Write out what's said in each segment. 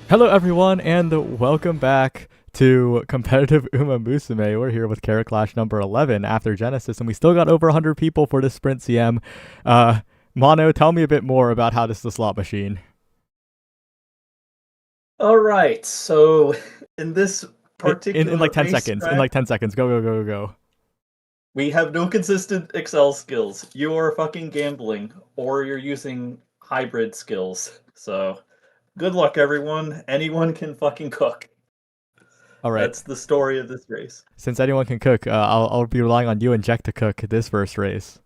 Hello everyone, and welcome back to competitive Umamusume. We're here with Carat Clash number 11 after Genesis, and we still got over 100 people for this sprint CM. Mono, tell me a bit more about how this is a slot machine. All right, so in this particular in like 10 seconds, track, in like 10 seconds, go. we have no consistent Excel skills. You are fucking gambling, or you're using hybrid skills. So, good luck, everyone. Anyone can fucking cook. All right. That's the story of this race. Since anyone can cook, I'll be relying on you and Jack to cook this first race.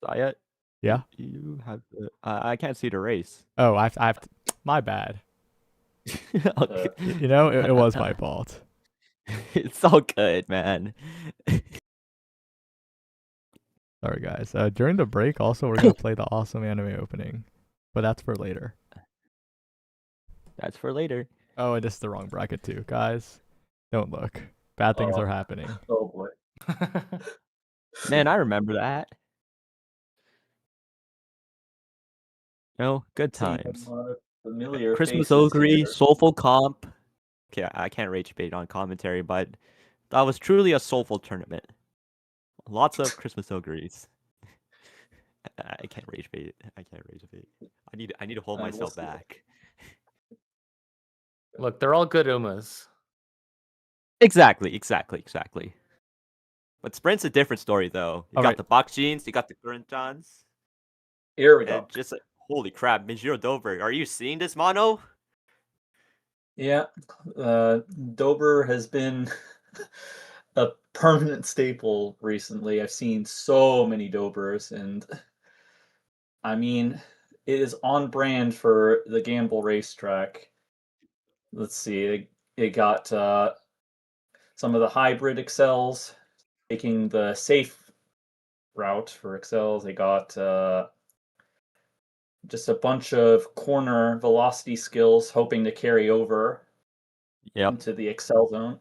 Zaya, Yeah. you have the. I can't see the race. Oh, I have to, my bad. Okay. You know, it was my fault. It's all good, man. Sorry, guys. During the break, also, we're going to play the awesome anime opening, but that's for later. That's for later. Oh, and this is the wrong bracket, too. Guys, don't look. Bad things are happening. Oh boy. Man, I remember that. No, good Seeing times. familiar Christmas faces Ogre, here. soulful comp. Okay, I can't rage bait on commentary, but that was truly a soulful tournament. Lots of Christmas Ogres. I can't rage bait. I can't rage bait. I need to hold myself back. Look, they're all good Umas. Exactly. But Sprint's a different story, though. You All got right. the Bakjins, you got the Gurunjans. Here we go. And just holy crap, Mijiro Dover. Are you seeing this, Mono? Yeah, Dober has been a permanent staple recently. I've seen so many Dobers, and I mean, it is on brand for the Gamble racetrack. Let's see, it got some of the hybrid excels, taking the safe route for excels. They got just a bunch of corner velocity skills, hoping to carry over into the excel zone.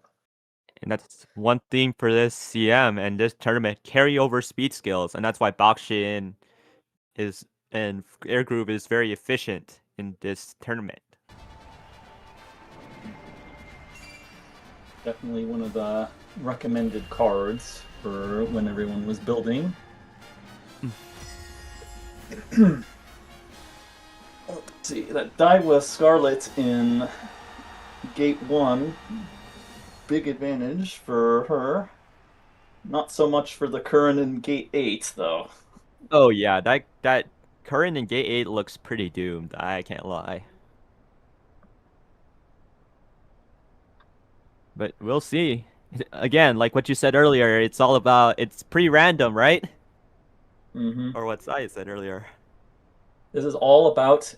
And that's one thing for this CM and this tournament, carryover speed skills. And that's why Bakshin is and Air Group is very efficient in this tournament. Definitely one of the recommended cards for when everyone was building. Let's see, that Daiwa Scarlet in Gate 1, big advantage for her. Not so much for the Curran in Gate 8, though. Oh yeah, that Curran in Gate 8 looks pretty doomed, I can't lie. But we'll see. Again, like what you said earlier, it's pretty random, right? Mm-hmm. Or what I said earlier. This is all about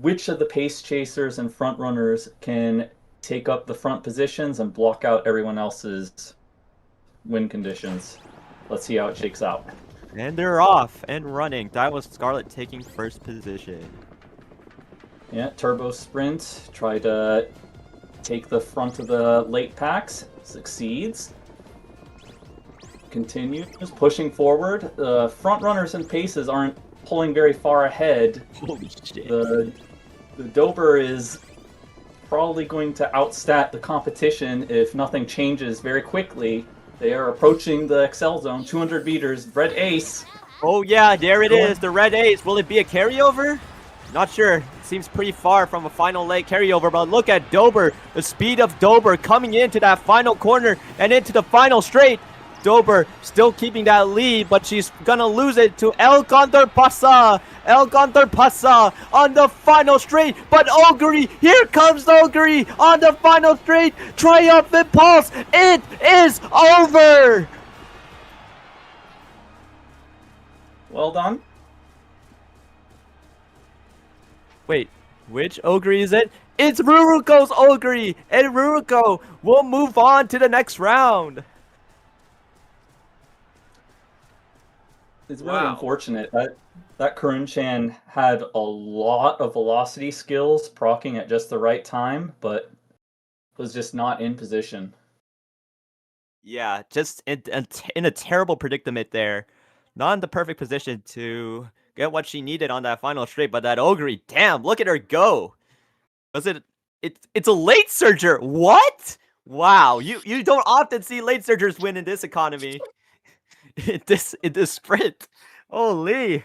which of the pace chasers and front runners can take up the front positions and block out everyone else's win conditions. Let's see how it shakes out. And they're off and running. Daiwa Scarlet taking first position. Yeah, Turbo Sprint, try to take the front of the late packs, succeeds. Continues pushing forward. The front runners and paces aren't pulling very far ahead. Holy shit. The Dober is probably going to outstat the competition if nothing changes very quickly. They are approaching the Excel zone, 200 meters, red ace. Oh yeah, there it is, the red ace. Will it be a carryover? Not sure. It seems pretty far from a final leg carryover, but look at Dober. The speed of Dober coming into that final corner and into the final straight. Dober still keeping that lead, but she's gonna lose it to El Contrapasa. El Contrapasa on the final straight, but Ogre, here comes Ogre on the final straight. Triumphant pulse. It is over. Well done. Wait, which Ogre is it? It's Ruruko's Ogre, and Ruruko will move on to the next round. It's really unfortunate that Kurun-chan had a lot of velocity skills proccing at just the right time, but was just not in position. Yeah, just in a terrible predicament there. Not in the perfect position to get what she needed on that final straight, but that Ogre, damn, look at her go. It's a late surger. What? Wow, you don't often see late surgers win in this economy. in this sprint. Holy.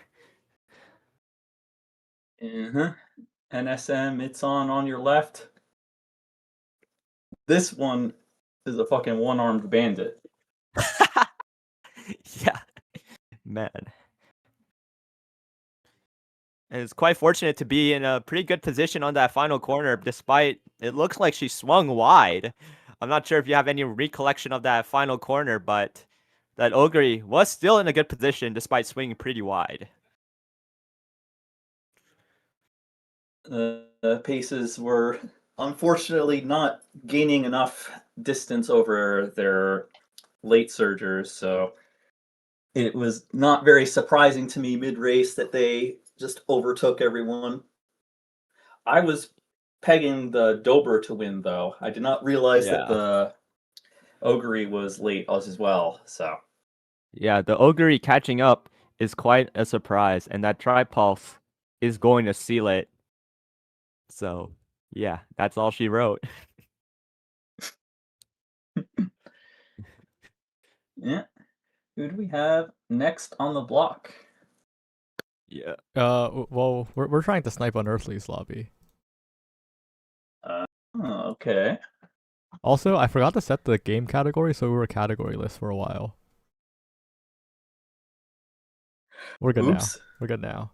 NSM, it's on your left. This one is a fucking one-armed bandit. Yeah, man. And it's quite fortunate to be in a pretty good position on that final corner, despite it looks like she swung wide. I'm not sure if you have any recollection of that final corner, but that Ogre was still in a good position despite swinging pretty wide. Paces were unfortunately not gaining enough distance over their late surgers, so it was not very surprising to me mid-race that they just overtook everyone. I was pegging the Dober to win, though. I did not realize that the Ogre was late as well, so... Yeah, the Ogre catching up is quite a surprise, and that Tri-Pulse is going to seal it. So, yeah, that's all she wrote. Yeah. Who do we have next on the block? Yeah. Well, we're trying to snipe Unearthly's lobby. Okay. Also, I forgot to set the game category, so we were categoryless for a while. We're good now. We're good now.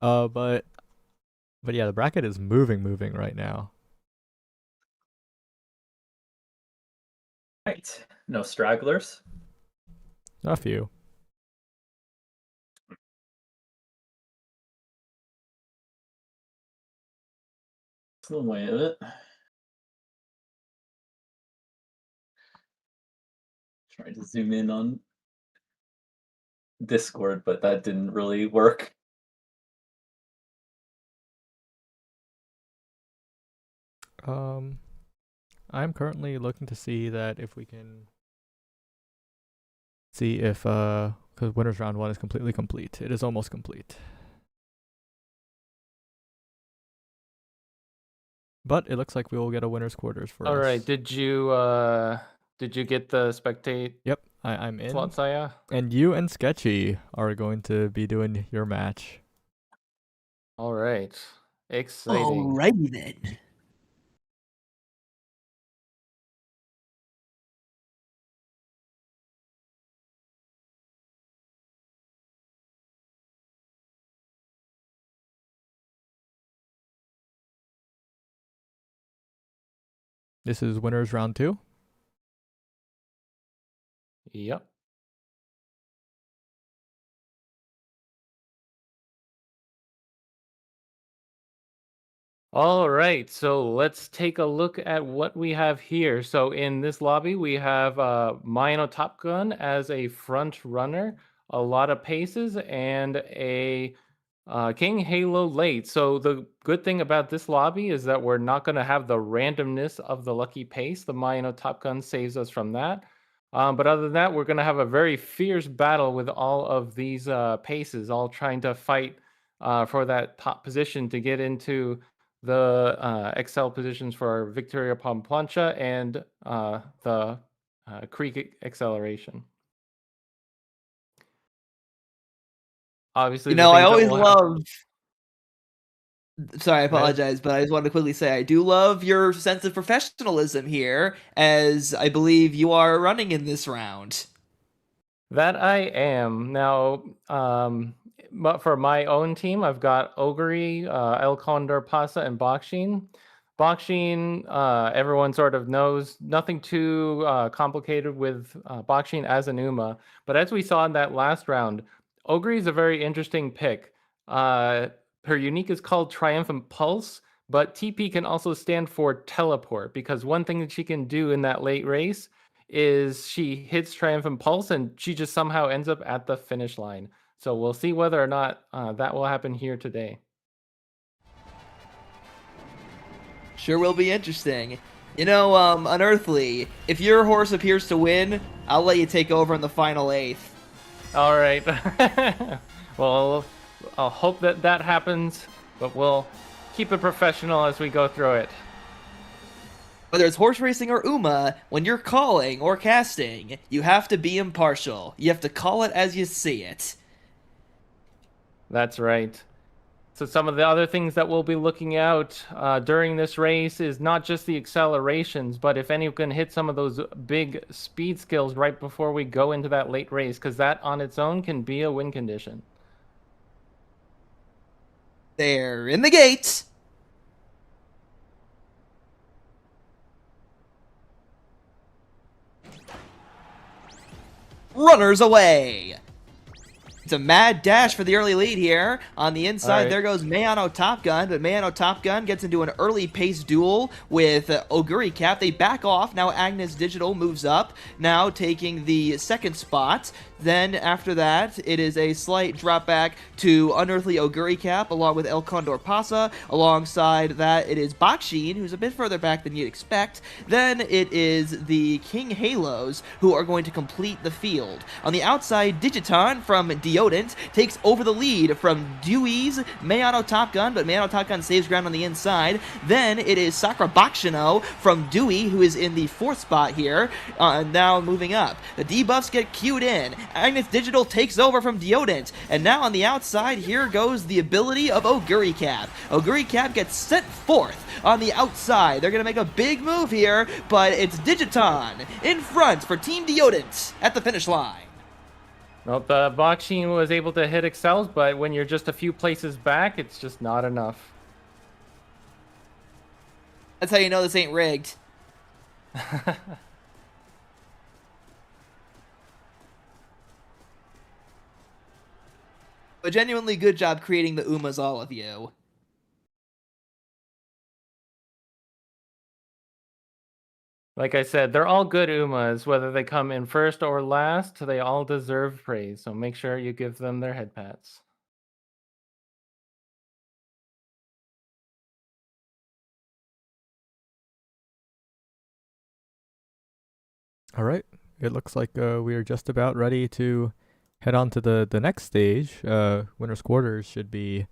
But yeah, the bracket is moving right now. Right. No stragglers. A few. That's the way of it. Trying to zoom in on Discord, but that didn't really work. I'm currently looking to see that if we can see if because winners round 1 is completely complete. It is almost complete. But it looks like we will get a winner's quarters for us. All right. Did you get the spectate? Yep, I'm in. Slot, Saya? And you and Sketchy are going to be doing your match. All right. Exciting. Alrighty then. This is winners round 2. Yep. All right, so let's take a look at what we have here. So in this lobby, we have Mayano Top Gun as a front runner, a lot of paces, and a King Halo late. So the good thing about this lobby is that we're not going to have the randomness of the lucky pace. The Mayano Top Gun saves us from that. But other than that, we're going to have a very fierce battle with all of these paces, all trying to fight for that top position to get into the Excel positions for Victoria upon Plancha and the Creek acceleration. Obviously, I always love. Sorry, I apologize, but I just wanted to quickly say I do love your sense of professionalism here, as I believe you are running in this round. That I am. Now, but for my own team, I've got Ogre, El Condor, Pasa, and Bakshin. Bakshin, everyone sort of knows, nothing too complicated with Bakshin as an Uma. But as we saw in that last round, Ogre is a very interesting pick. Her unique is called Triumphant Pulse, but TP can also stand for Teleport, because one thing that she can do in that late race is she hits Triumphant Pulse and she just somehow ends up at the finish line. So we'll see whether or not that will happen here today. Sure will be interesting. Unearthly, if your horse appears to win, I'll let you take over in the final 8th. All right. Well, I'll hope that happens, but we'll keep it professional as we go through it. Whether it's horse racing or Uma, when you're calling or casting, you have to be impartial. You have to call it as you see it. That's right. So some of the other things that we'll be looking out during this race is not just the accelerations, but if anyone can hit some of those big speed skills right before we go into that late race, because that on its own can be a win condition. They're in the gates. runners away. It's a mad dash for the early lead here. On the inside, Alright. there goes Mayano Top Gun, but Mayano Top Gun gets into an early pace duel with Oguri Cap. They back off. Now Agnes Digital moves up, now taking the second spot. Then after that, it is a slight drop back to Unearthly Oguri Cap along with El Condor Pasa. Alongside that, it is Bakshin, who's a bit further back than you'd expect. Then it is the King Halos, who are going to complete the field. On the outside, Digiton from Deodant takes over the lead from Dewey's Mayano Top Gun, but Mayano Top Gun saves ground on the inside. Then it is Sakura Bakshino from Dewey, who is in the 4th spot here, now moving up. The debuffs get queued in. Agnes Digital takes over from Deodant, and now on the outside, here goes the ability of Oguri Cap. Oguri Cap gets sent forth on the outside. They're going to make a big move here, but it's Digiton in front for Team Deodant at the finish line. Well, the Bakshin was able to hit Excels, but when you're just a few places back, it's just not enough. That's how you know this ain't rigged. But genuinely good job creating the Umas, all of you. Like I said, they're all good Umas, whether they come in first or last, they all deserve praise, so make sure you give them their head pats. All right. It looks like we are just about ready to head on to the next stage. Winner's quarters should be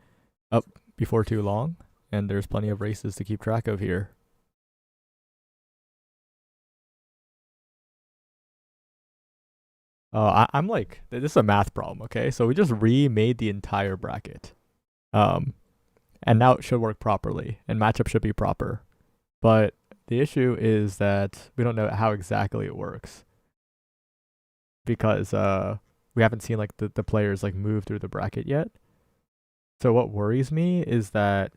up before too long, and there's plenty of races to keep track of here. I'm like, this is a math problem, okay? So we just remade the entire bracket. And now it should work properly, and matchup should be proper. But the issue is that we don't know how exactly it works. Because we haven't seen like the players like move through the bracket yet. So what worries me is that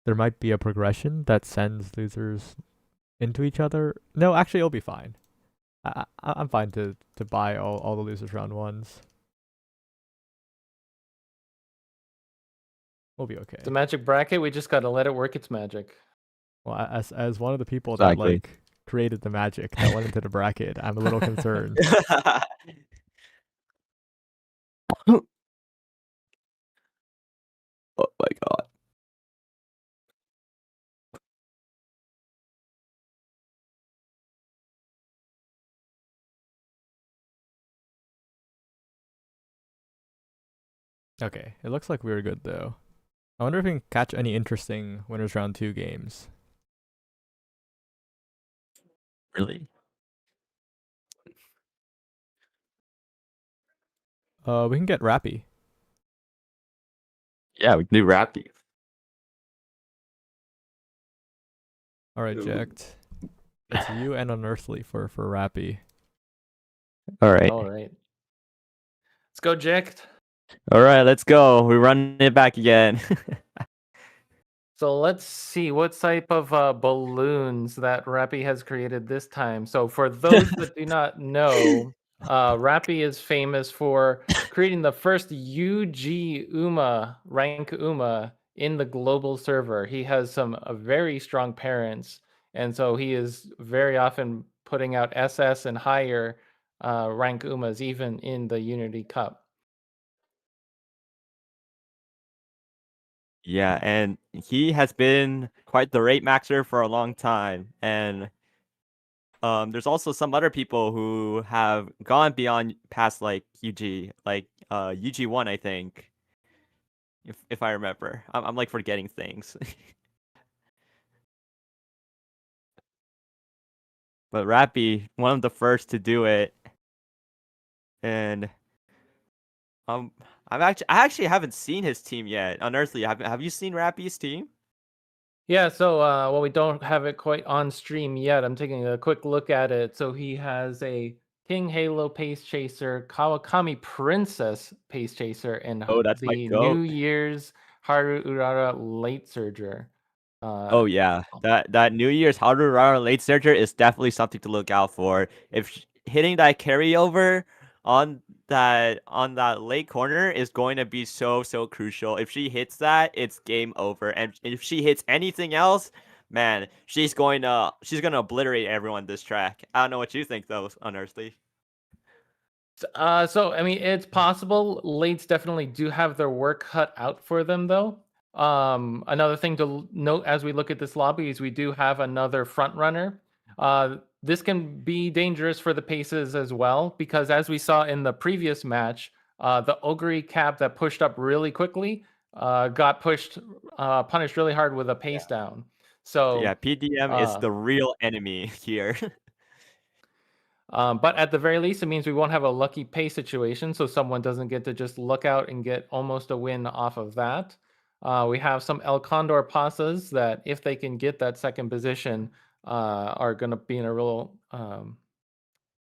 there might be a progression that sends losers into each other. No, actually it'll be fine. I'm fine to buy all the losers round ones. We'll be okay. The magic bracket, we just gotta let it work its magic. Well, as one of the people that Exactly. like created the magic that went into the bracket, I'm a little concerned. Oh my god. Okay, it looks like we were good though. I wonder if we can catch any interesting winners round 2 games. Really? We can get Rappy. Yeah, we can do Rappy. All right, Ooh. Jacked. It's you and Unearthly for Rappy. All right. All right. Let's go, Jict. All right, let's go. We're running it back again. So let's see what type of balloons that Rappy has created this time. So for those that do not know, Rappy is famous for creating the first UG UMA rank UMA in the global server. He has some very strong parents, and so he is very often putting out SS and higher rank UMAs even in the Unity Cup. Yeah, and he has been quite the rate maxer for a long time. And there's also some other people who have gone beyond past like UG, like UG1, I think. If I remember. I'm like forgetting things. But Rappy, one of the first to do it. And I actually haven't seen his team yet. Unearthly, have you seen Rappy's team? Yeah, so well, we don't have it quite on stream yet. I'm taking a quick look at it. So he has a King Halo Pace Chaser, Kawakami Princess Pace Chaser, and Oh, that's my the goat. New Year's Haru Urara Late Surger. Oh yeah, that New Year's Harurara late surger is definitely something to look out for. If hitting that carryover on that late corner is going to be so crucial. If she hits that, it's game over. And if she hits anything else, man, she's gonna obliterate everyone this track. I don't know what you think though, Unearthly. So I mean, it's possible. Lates definitely do have their work cut out for them, though. Another thing to note as we look at this lobby is we do have another front runner. This can be dangerous for the paces as well, because as we saw in the previous match, the Ogre cap that pushed up really quickly got punished really hard with a pace down. So yeah, PDM is the real enemy here. But at the very least, it means we won't have a lucky pace situation, so someone doesn't get to just look out and get almost a win off of that. We have some El Condor pasas that, if they can get that second position, are going to be in a real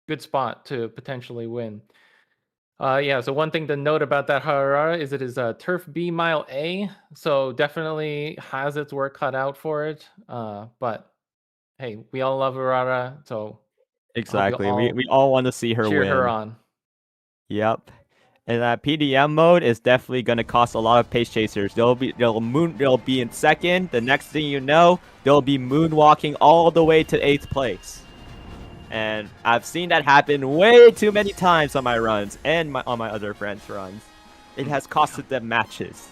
good spot to potentially win. Yeah, so one thing to note about that Harara is it is a Turf B Mile A, so definitely has its work cut out for it. But hey, we all love Harara, so exactly. We all want to see her cheer win. her on. Yep. And that PDM mode is definitely going to cost a lot of pace chasers. They'll be in second. The next thing you know, they'll be moonwalking all the way to 8th place. And I've seen that happen way too many times on my runs and on my other friends' runs. It has costed them matches.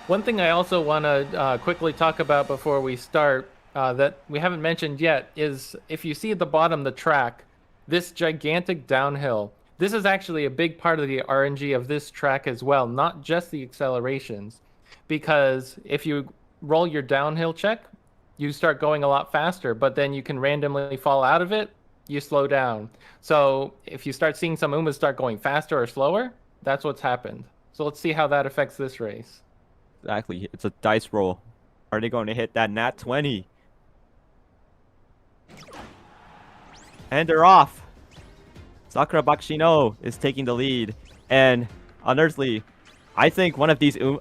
One thing I also want to quickly talk about before we start that we haven't mentioned yet is, if you see at the bottom the track, this gigantic downhill. This is actually a big part of the RNG of this track as well, not just the accelerations. Because if you roll your downhill check, you start going a lot faster, but then you can randomly fall out of it, you slow down. So if you start seeing some Umas start going faster or slower, that's what's happened. So let's see how that affects this race. Exactly. It's a dice roll. Are they going to hit that nat 20? And they're off. Sakura Bakshino is taking the lead. And Unearthly, I think one of these, that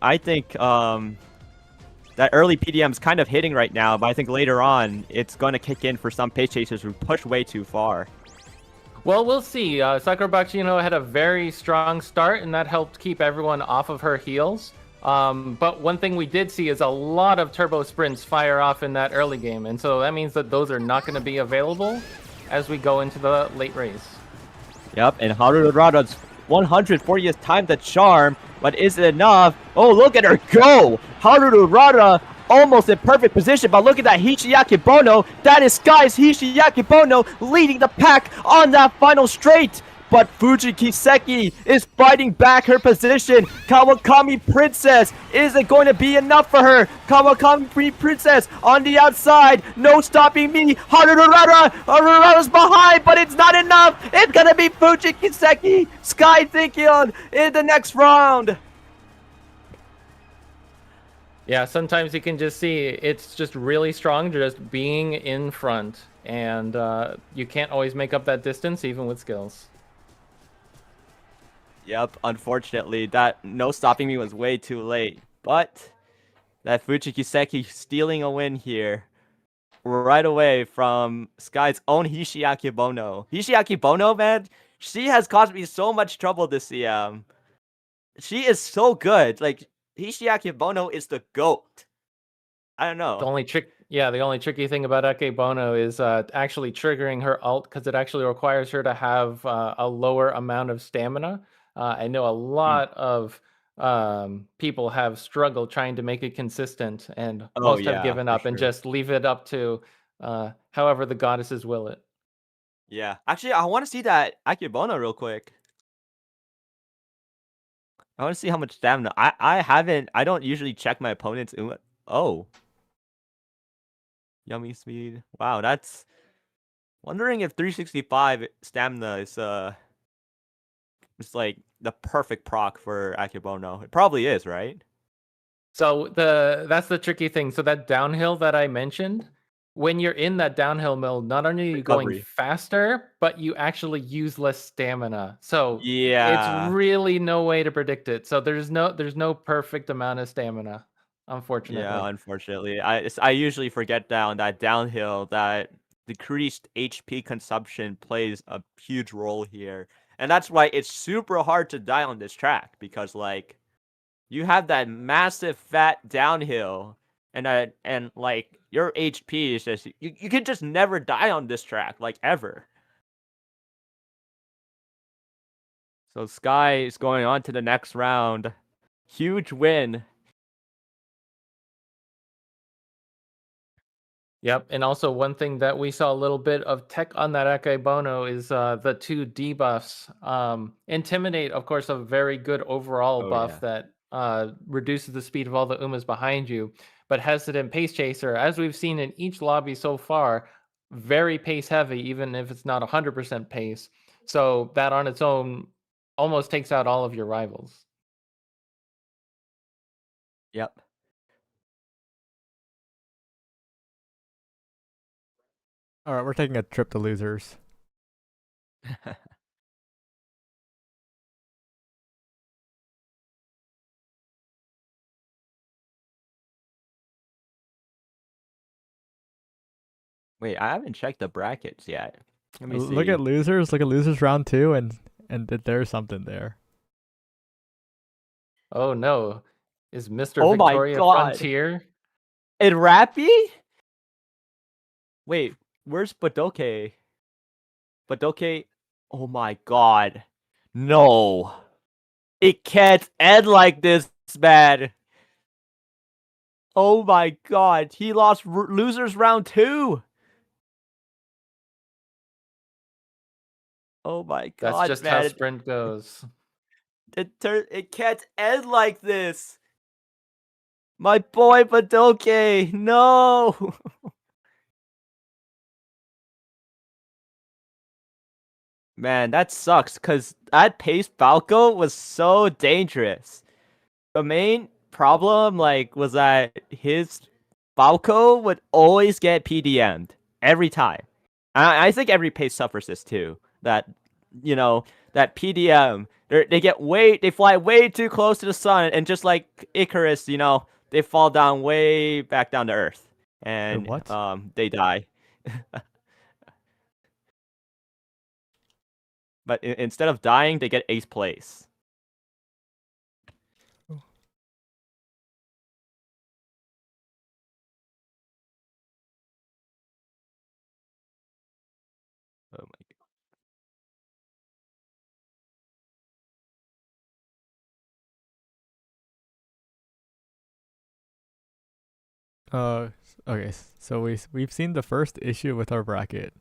early PDM is kind of hitting right now, but I think later on it's going to kick in for some pace chasers who push way too far. Well, we'll see. Sakura Bakshino had a very strong start, and that helped keep everyone off of her heels. But one thing we did see is a lot of turbo sprints fire off in that early game, and so that means that those are not going to be available as we go into the late race. Yep, and Haru Rada's 140th time the charm, but is it enough? Oh, look at her go! Haru Rada almost in perfect position, but look at that Hishiaki Bono. That is Sky's Hishiaki Bono leading the pack on that final straight. But Fuji Kiseki is fighting back her position. Kawakami Princess, is it going to be enough for her? Kawakami Princess on the outside. No stopping me. Harurara's behind, but it's not enough. It's going to be Fuji Kiseki. Sky Thinkion in the next round. Yeah, sometimes you can just see it's just really strong just being in front. And you can't always make up that distance even with skills. Yep, unfortunately, that no stopping me was way too late. But that Fuji Kiseki stealing a win here right away from Sky's own Hishiaki Bono. Hishiaki Bono, man, she has caused me so much trouble this CM. She is so good. Like, Hishiaki Bono is the GOAT. I don't know. The only tricky thing about Ake Bono is actually triggering her ult, because it actually requires her to have a lower amount of stamina. I know a lot of people have struggled trying to make it consistent, and most have given up and just leave it up to however the goddesses will it. Yeah. Actually, I want to see that Akebono real quick. I want to see how much stamina. I don't usually check my opponent's. Oh. Yummy speed. Wow, that's. Wondering if 365 stamina is it's like the perfect proc for Akebono. It probably is, right? So that's the tricky thing. So that downhill that I mentioned, when you're in that downhill mode, not only are you going faster, but you actually use less stamina. So yeah, it's really no way to predict it. So there's no perfect amount of stamina, unfortunately. Yeah, unfortunately. I usually forget that on that downhill that decreased HP consumption plays a huge role here. And that's why it's super hard to die on this track, because like you have that massive fat downhill, and like your HP is just you can just never die on this track, like ever. So Sky is going on to the next round. Huge win. Yep, and also one thing that we saw a little bit of tech on that Akebono is the 2 debuffs. Intimidate, of course, a very good overall buff that reduces the speed of all the Umas behind you. But Hesitant Pace Chaser, as we've seen in each lobby so far, very pace heavy, even if it's not 100% pace. So that on its own almost takes out all of your rivals. Yep. All right, we're taking a trip to losers. Wait, I haven't checked the brackets yet. Let me see. Look at losers. Look at losers round 2, and there's something there. Oh no. Is Mr. Oh my Victoria God. Frontier? And Rappy? Wait, where's Badoke? Badoke? Oh my God. No. It can't end like this, man. Oh my God. He lost losers round 2. Oh my God, That's just man. how sprint goes. It can't end like this. My boy Badoke. No. Man, that sucks, because that pace Falco was so dangerous. The main problem, like, was that his Falco would always get PDM'd every time. I think every pace suffers this too. That, you know, that PDM, they fly way too close to the sun, and just like Icarus, you know, they fall down way back down to Earth, and what? they die. But instead of dying, they get 8th place. Oh my Okay, so we've seen the first issue with our bracket.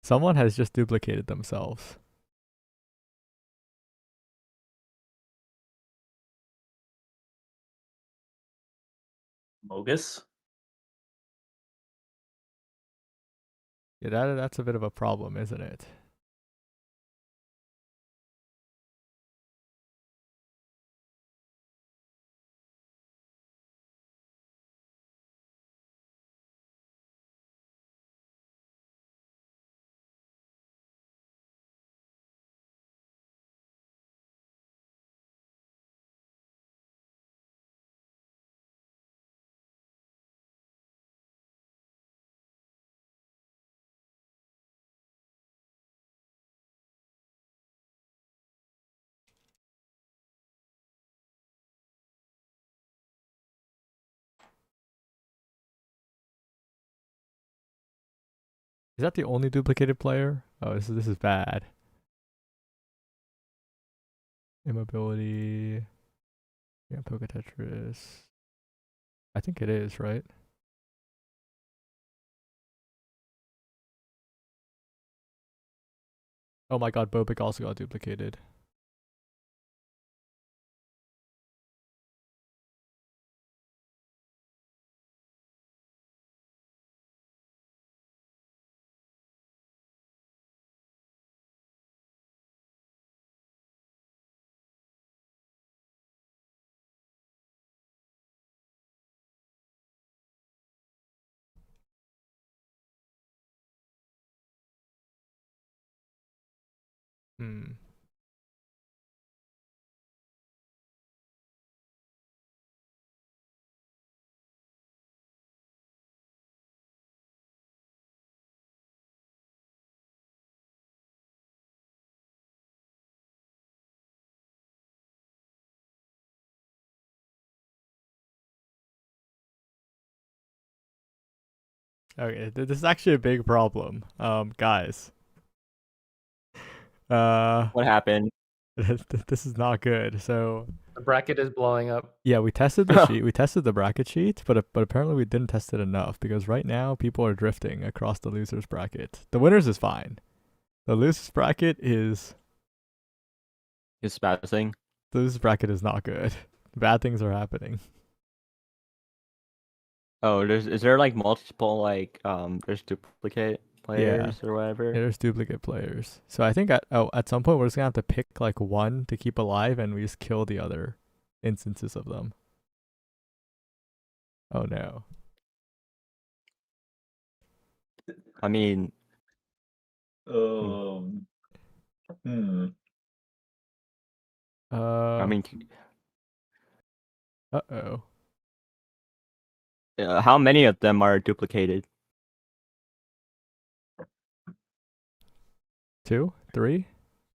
Someone has just duplicated themselves. Mogus. Yeah, that's a bit of a problem, isn't it? Is that the only duplicated player? Oh, this is bad. Immobility. Yeah, Poke Tetris. I think it is, right? Oh my God, Bobik also got duplicated. Hmm. Okay, this is actually a big problem. Guys. What happened? This is not good. So The bracket is blowing up. yeah, we tested the sheet. We tested the bracket sheet, but apparently we didn't test it enough because right now people are drifting across the losers bracket. The winners is fine. The losers bracket is It's spazzing. the losers bracket is not good. Bad things are happening. Oh, is there like multiple there's duplicate players or whatever? Yeah, there's duplicate players. So I think at some point we're just gonna have to pick like one to keep alive, and we just kill the other instances of them. Oh no. I mean, Hmm. I mean, Uh-oh. how many of them are duplicated? 2, 3.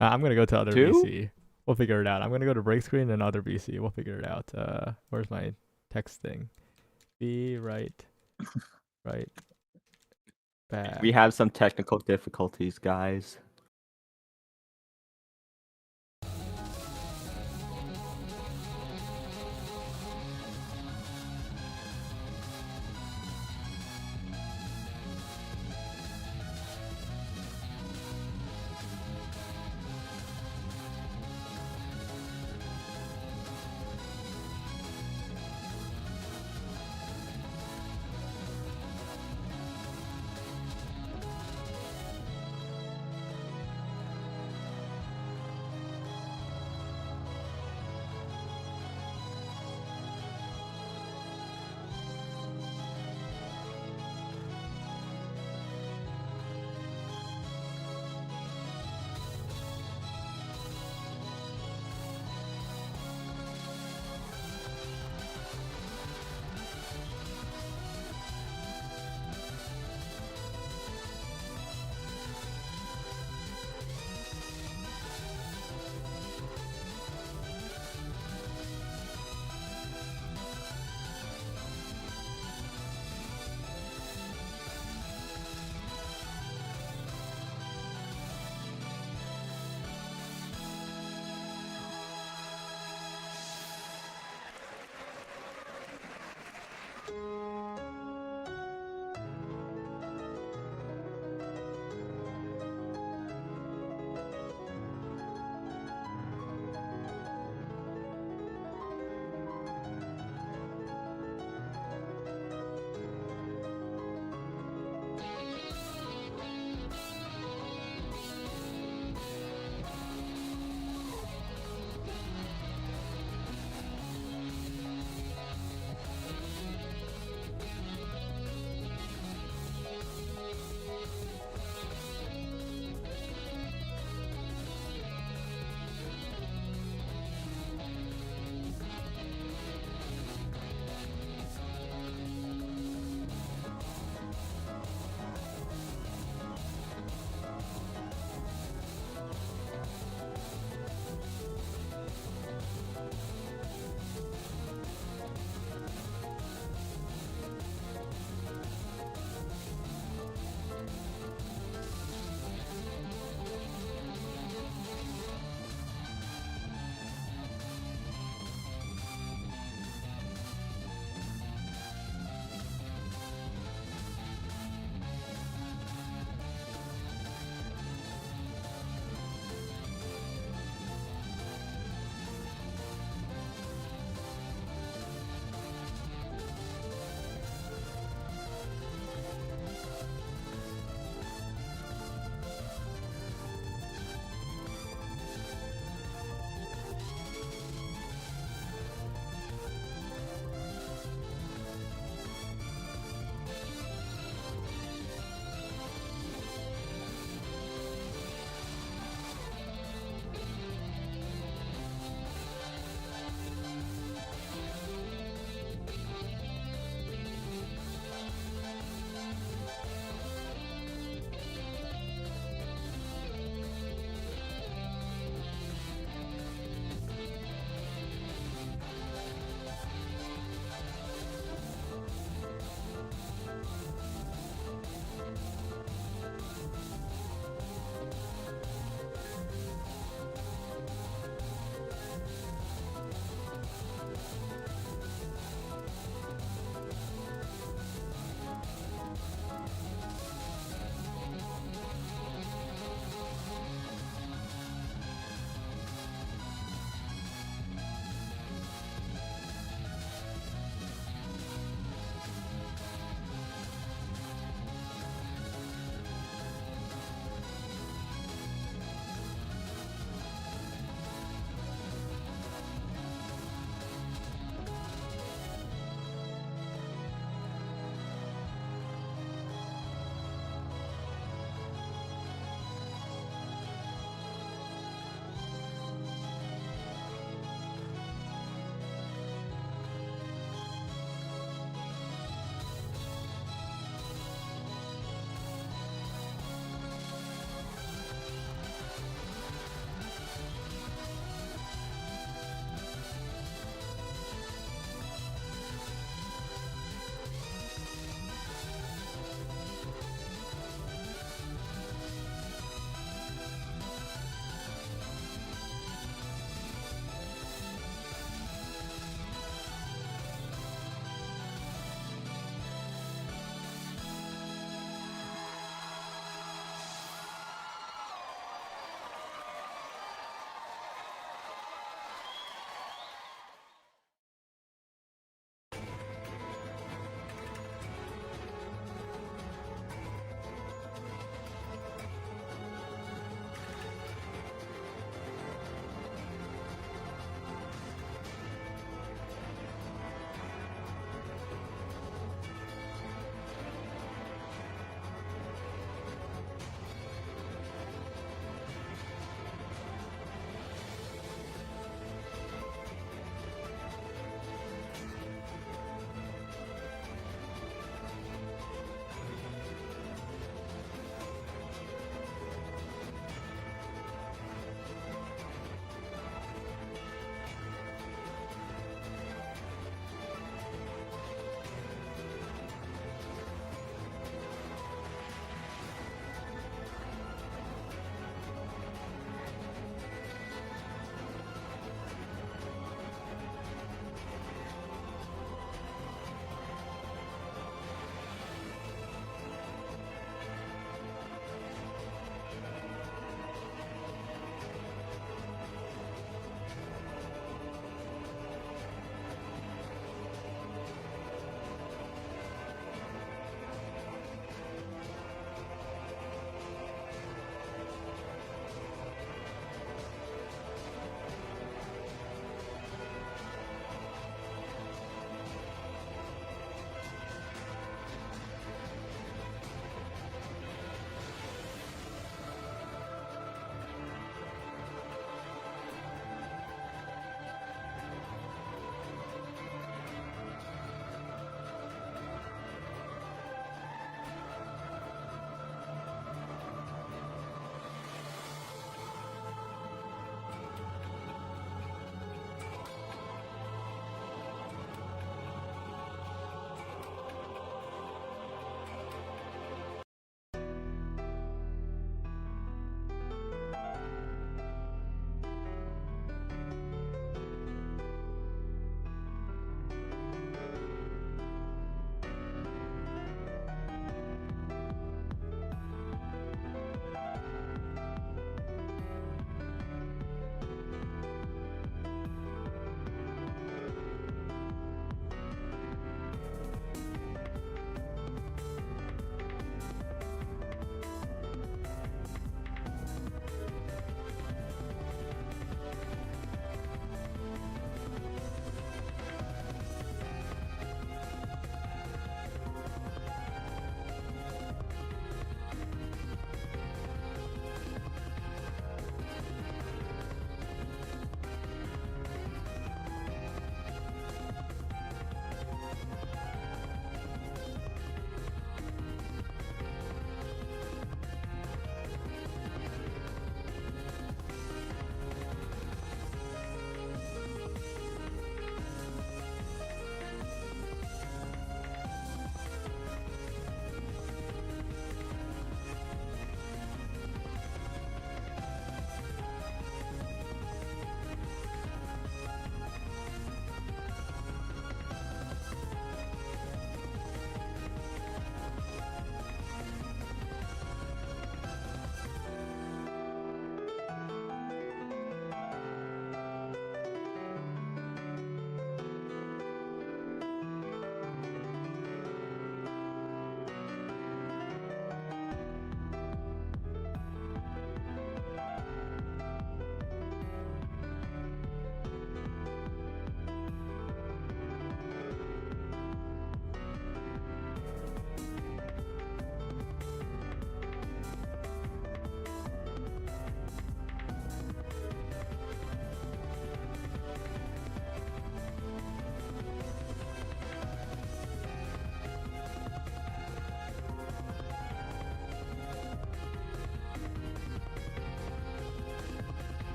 I'm gonna go to other 2? BC. We'll figure it out. I'm gonna go to break screen and other BC. We'll figure it out. Where's my text thing? Be right back. We have some technical difficulties, guys.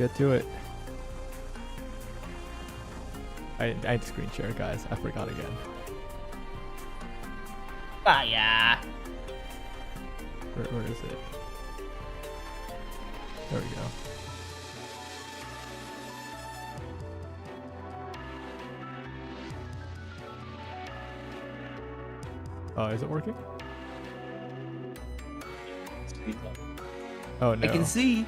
get to it. I had to screen share, guys. I forgot again. Fire. Where is it? There we go. Oh, is it working? Oh no. I can see.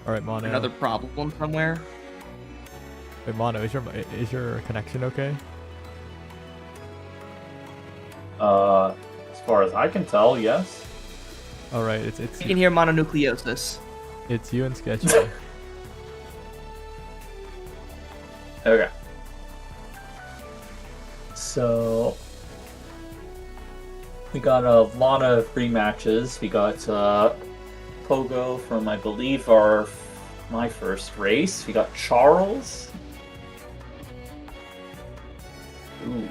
All right, Mono. Another problem somewhere. Wait, Mono, is your connection okay? As far as I can tell, yes. All right, You can hear mononucleosis. it's you and Sketchy. Okay. So we got a lot of rematches. We got Pogo from, I believe, my first race. We got Charles. Ooh.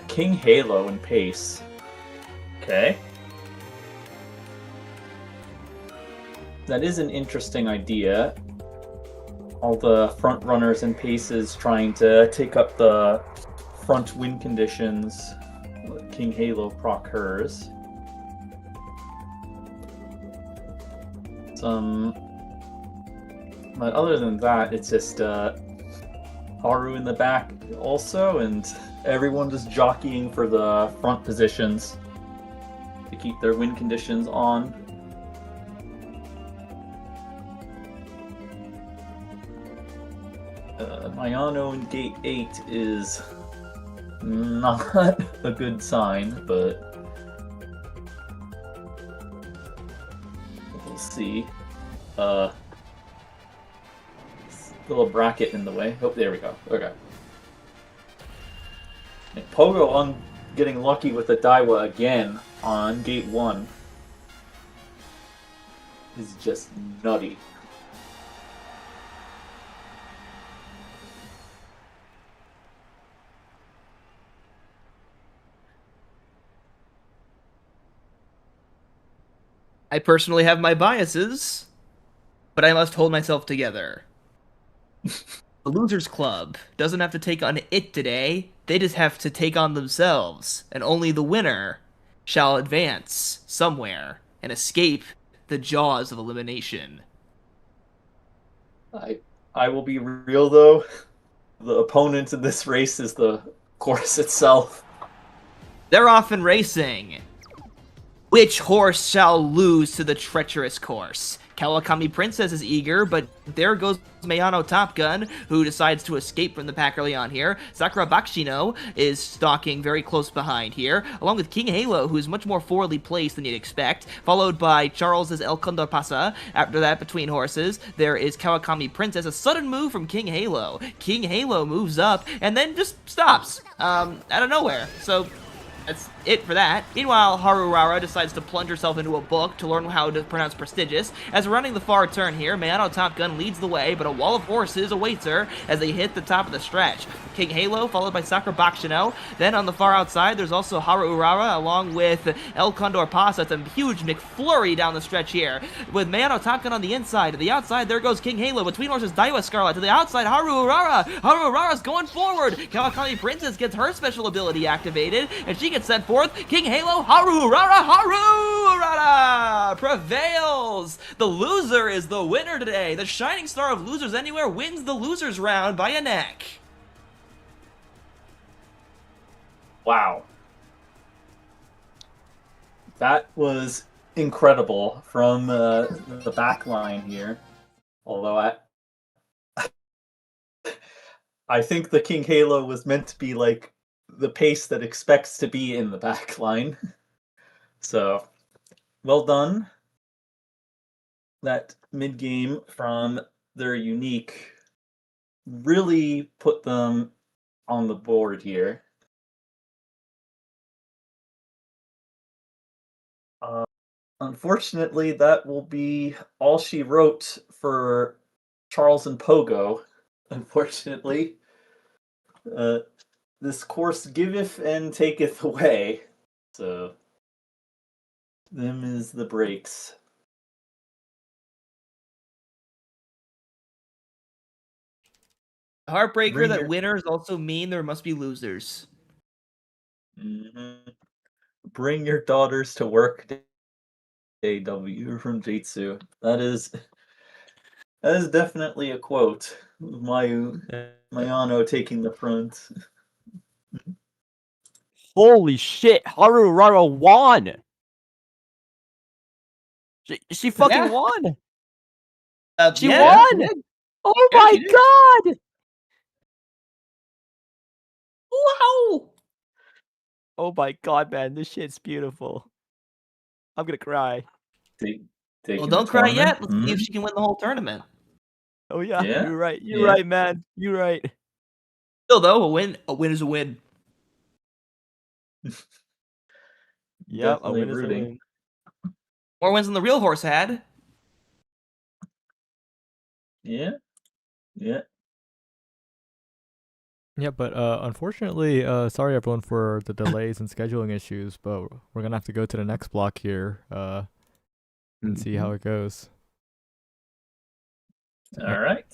King Halo in pace. Okay. That is an interesting idea. All the front runners and paces trying to take up the front win conditions. Let King Halo proc hers. But other than that, it's just Haru in the back also, and everyone just jockeying for the front positions to keep their win conditions on. Mayano in Gate 8 is not a good sign, but we'll see. Little bracket in the way. Oh, there we go. Okay. And Pogo on getting lucky with the Daiwa again on Gate 1 is just nutty. I personally have my biases, but I must hold myself together. The Losers Club doesn't have to take on it today, they just have to take on themselves, and only the winner shall advance somewhere and escape the jaws of elimination. I will be real though, the opponent in this race is the course itself. They're often racing. Which horse shall lose to the treacherous course? Kawakami Princess is eager, but there goes Mayano Top Gun, who decides to escape from the pack early on here. Sakura Bakshino is stalking very close behind here, along with King Halo, who is much more forwardly placed than you'd expect, followed by Charles's El Condor Pasa. After that, between horses, there is Kawakami Princess, a sudden move from King Halo. King Halo moves up, and then just stops, out of nowhere. So that's it for that. Meanwhile, Harurara decides to plunge herself into a book to learn how to pronounce prestigious. As running the far turn here, Mayano Top Gun leads the way, but a wall of horses awaits her as they hit the top of the stretch. King Halo, followed by Sakura Bakshino. Then on the far outside, there's also Harurara, along with El Condor Pasa. It's a huge McFlurry down the stretch here, with Mayano Top Gun on the inside. To the outside, there goes King Halo. Between horses, Daiwa Scarlet. To the outside, Harurara. Harurara's going forward. Kawakami Princess gets her special ability activated, and she gets sent forth. King Halo, Harurara prevails. The loser is the winner today. The shining star of Losers Anywhere wins the losers round by a neck. Wow. That was incredible from the back line here. Although I think the King Halo was meant to be like the pace that expects to be in the back line. So, well done. That mid-game from their unique really put them on the board here. Unfortunately, that will be all she wrote for Charles and Pogo. Unfortunately, this course giveth and taketh away. So them is the breaks. Heartbreaker Bring that your- winners also mean there must be losers. Mhm. Bring your daughters to work. AW from Jitsu. That is definitely a quote. Mayano taking the front. Holy shit, Harurara won! She fucking Yeah. won! She Yeah, won! she did. Oh Yeah, my she did. god! Wow. Oh my god, man, this shit's beautiful. I'm gonna cry. Taking Well, the don't cry yet. tournament. Let's see if she can win the whole tournament. Oh yeah, Yeah, you're right. You're yeah. right, man. You're right. Still, though, a win is a win. Yep, a Definitely win is a rooting. win. More wins than the real horse had. Yeah, yeah. Yeah, but unfortunately, sorry everyone for the delays and scheduling issues, but we're gonna have to go to the next block here and see how it goes. All right.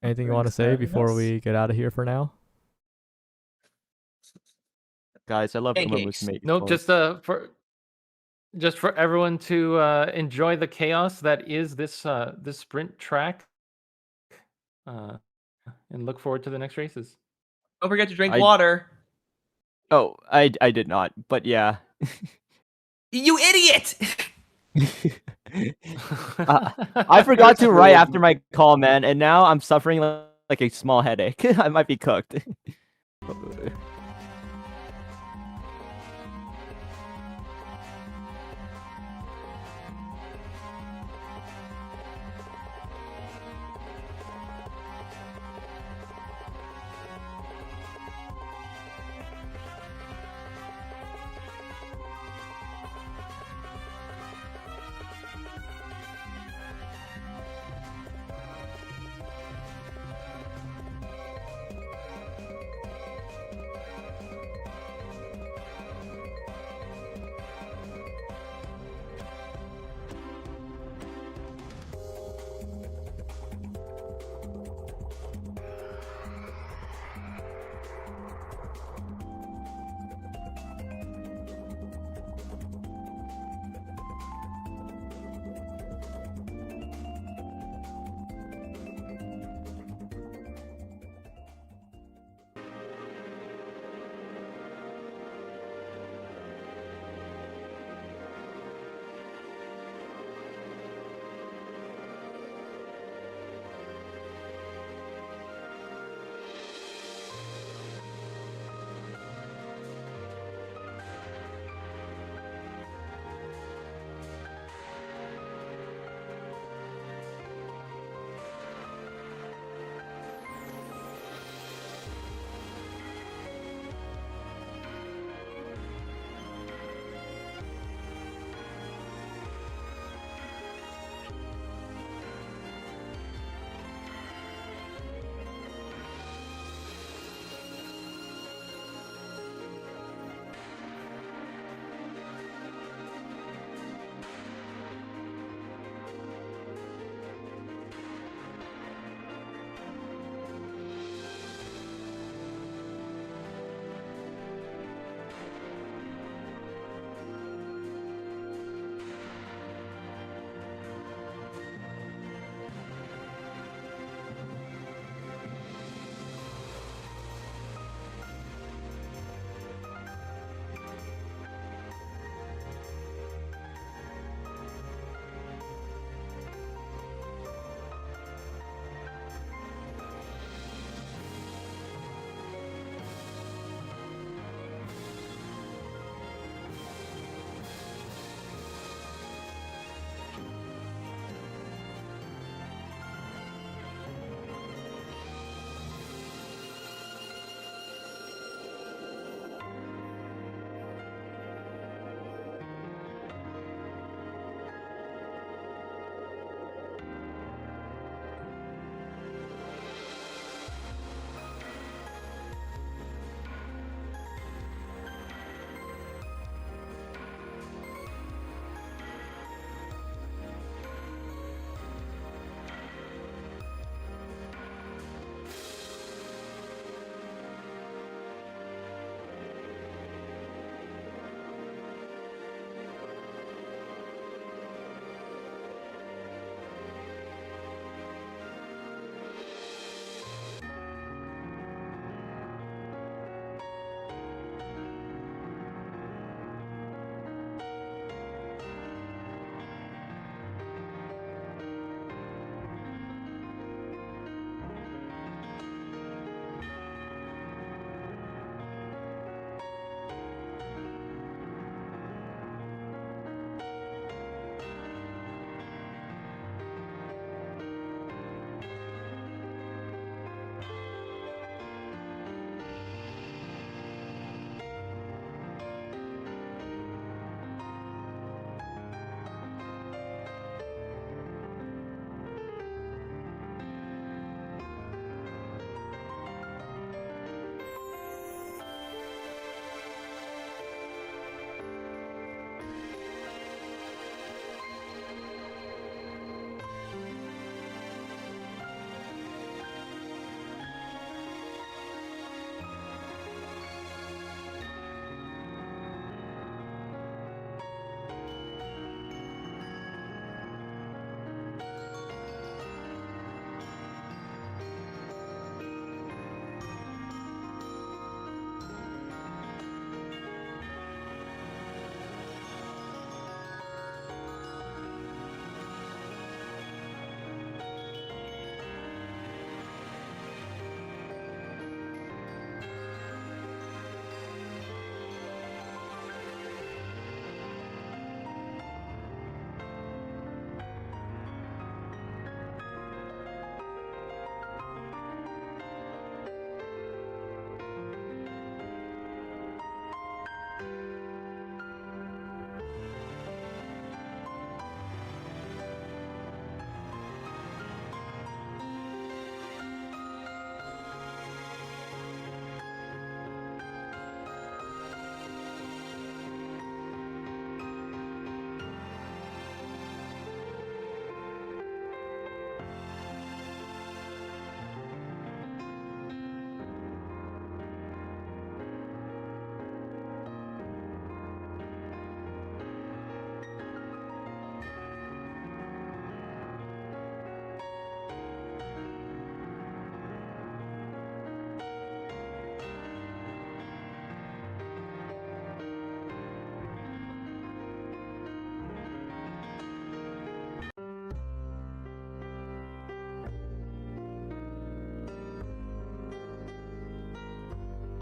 Anything you want to Thanks for say having before us. we get out of here for now? Guys, I love Pancakes. Umamusume. No, just for everyone to enjoy the chaos that is this this sprint track, and look forward to the next races. Don't forget to drink I- water. Oh, I did not, but yeah. You idiot! I forgot to right after my call, man, and now I'm suffering like a small headache. I might be cooked.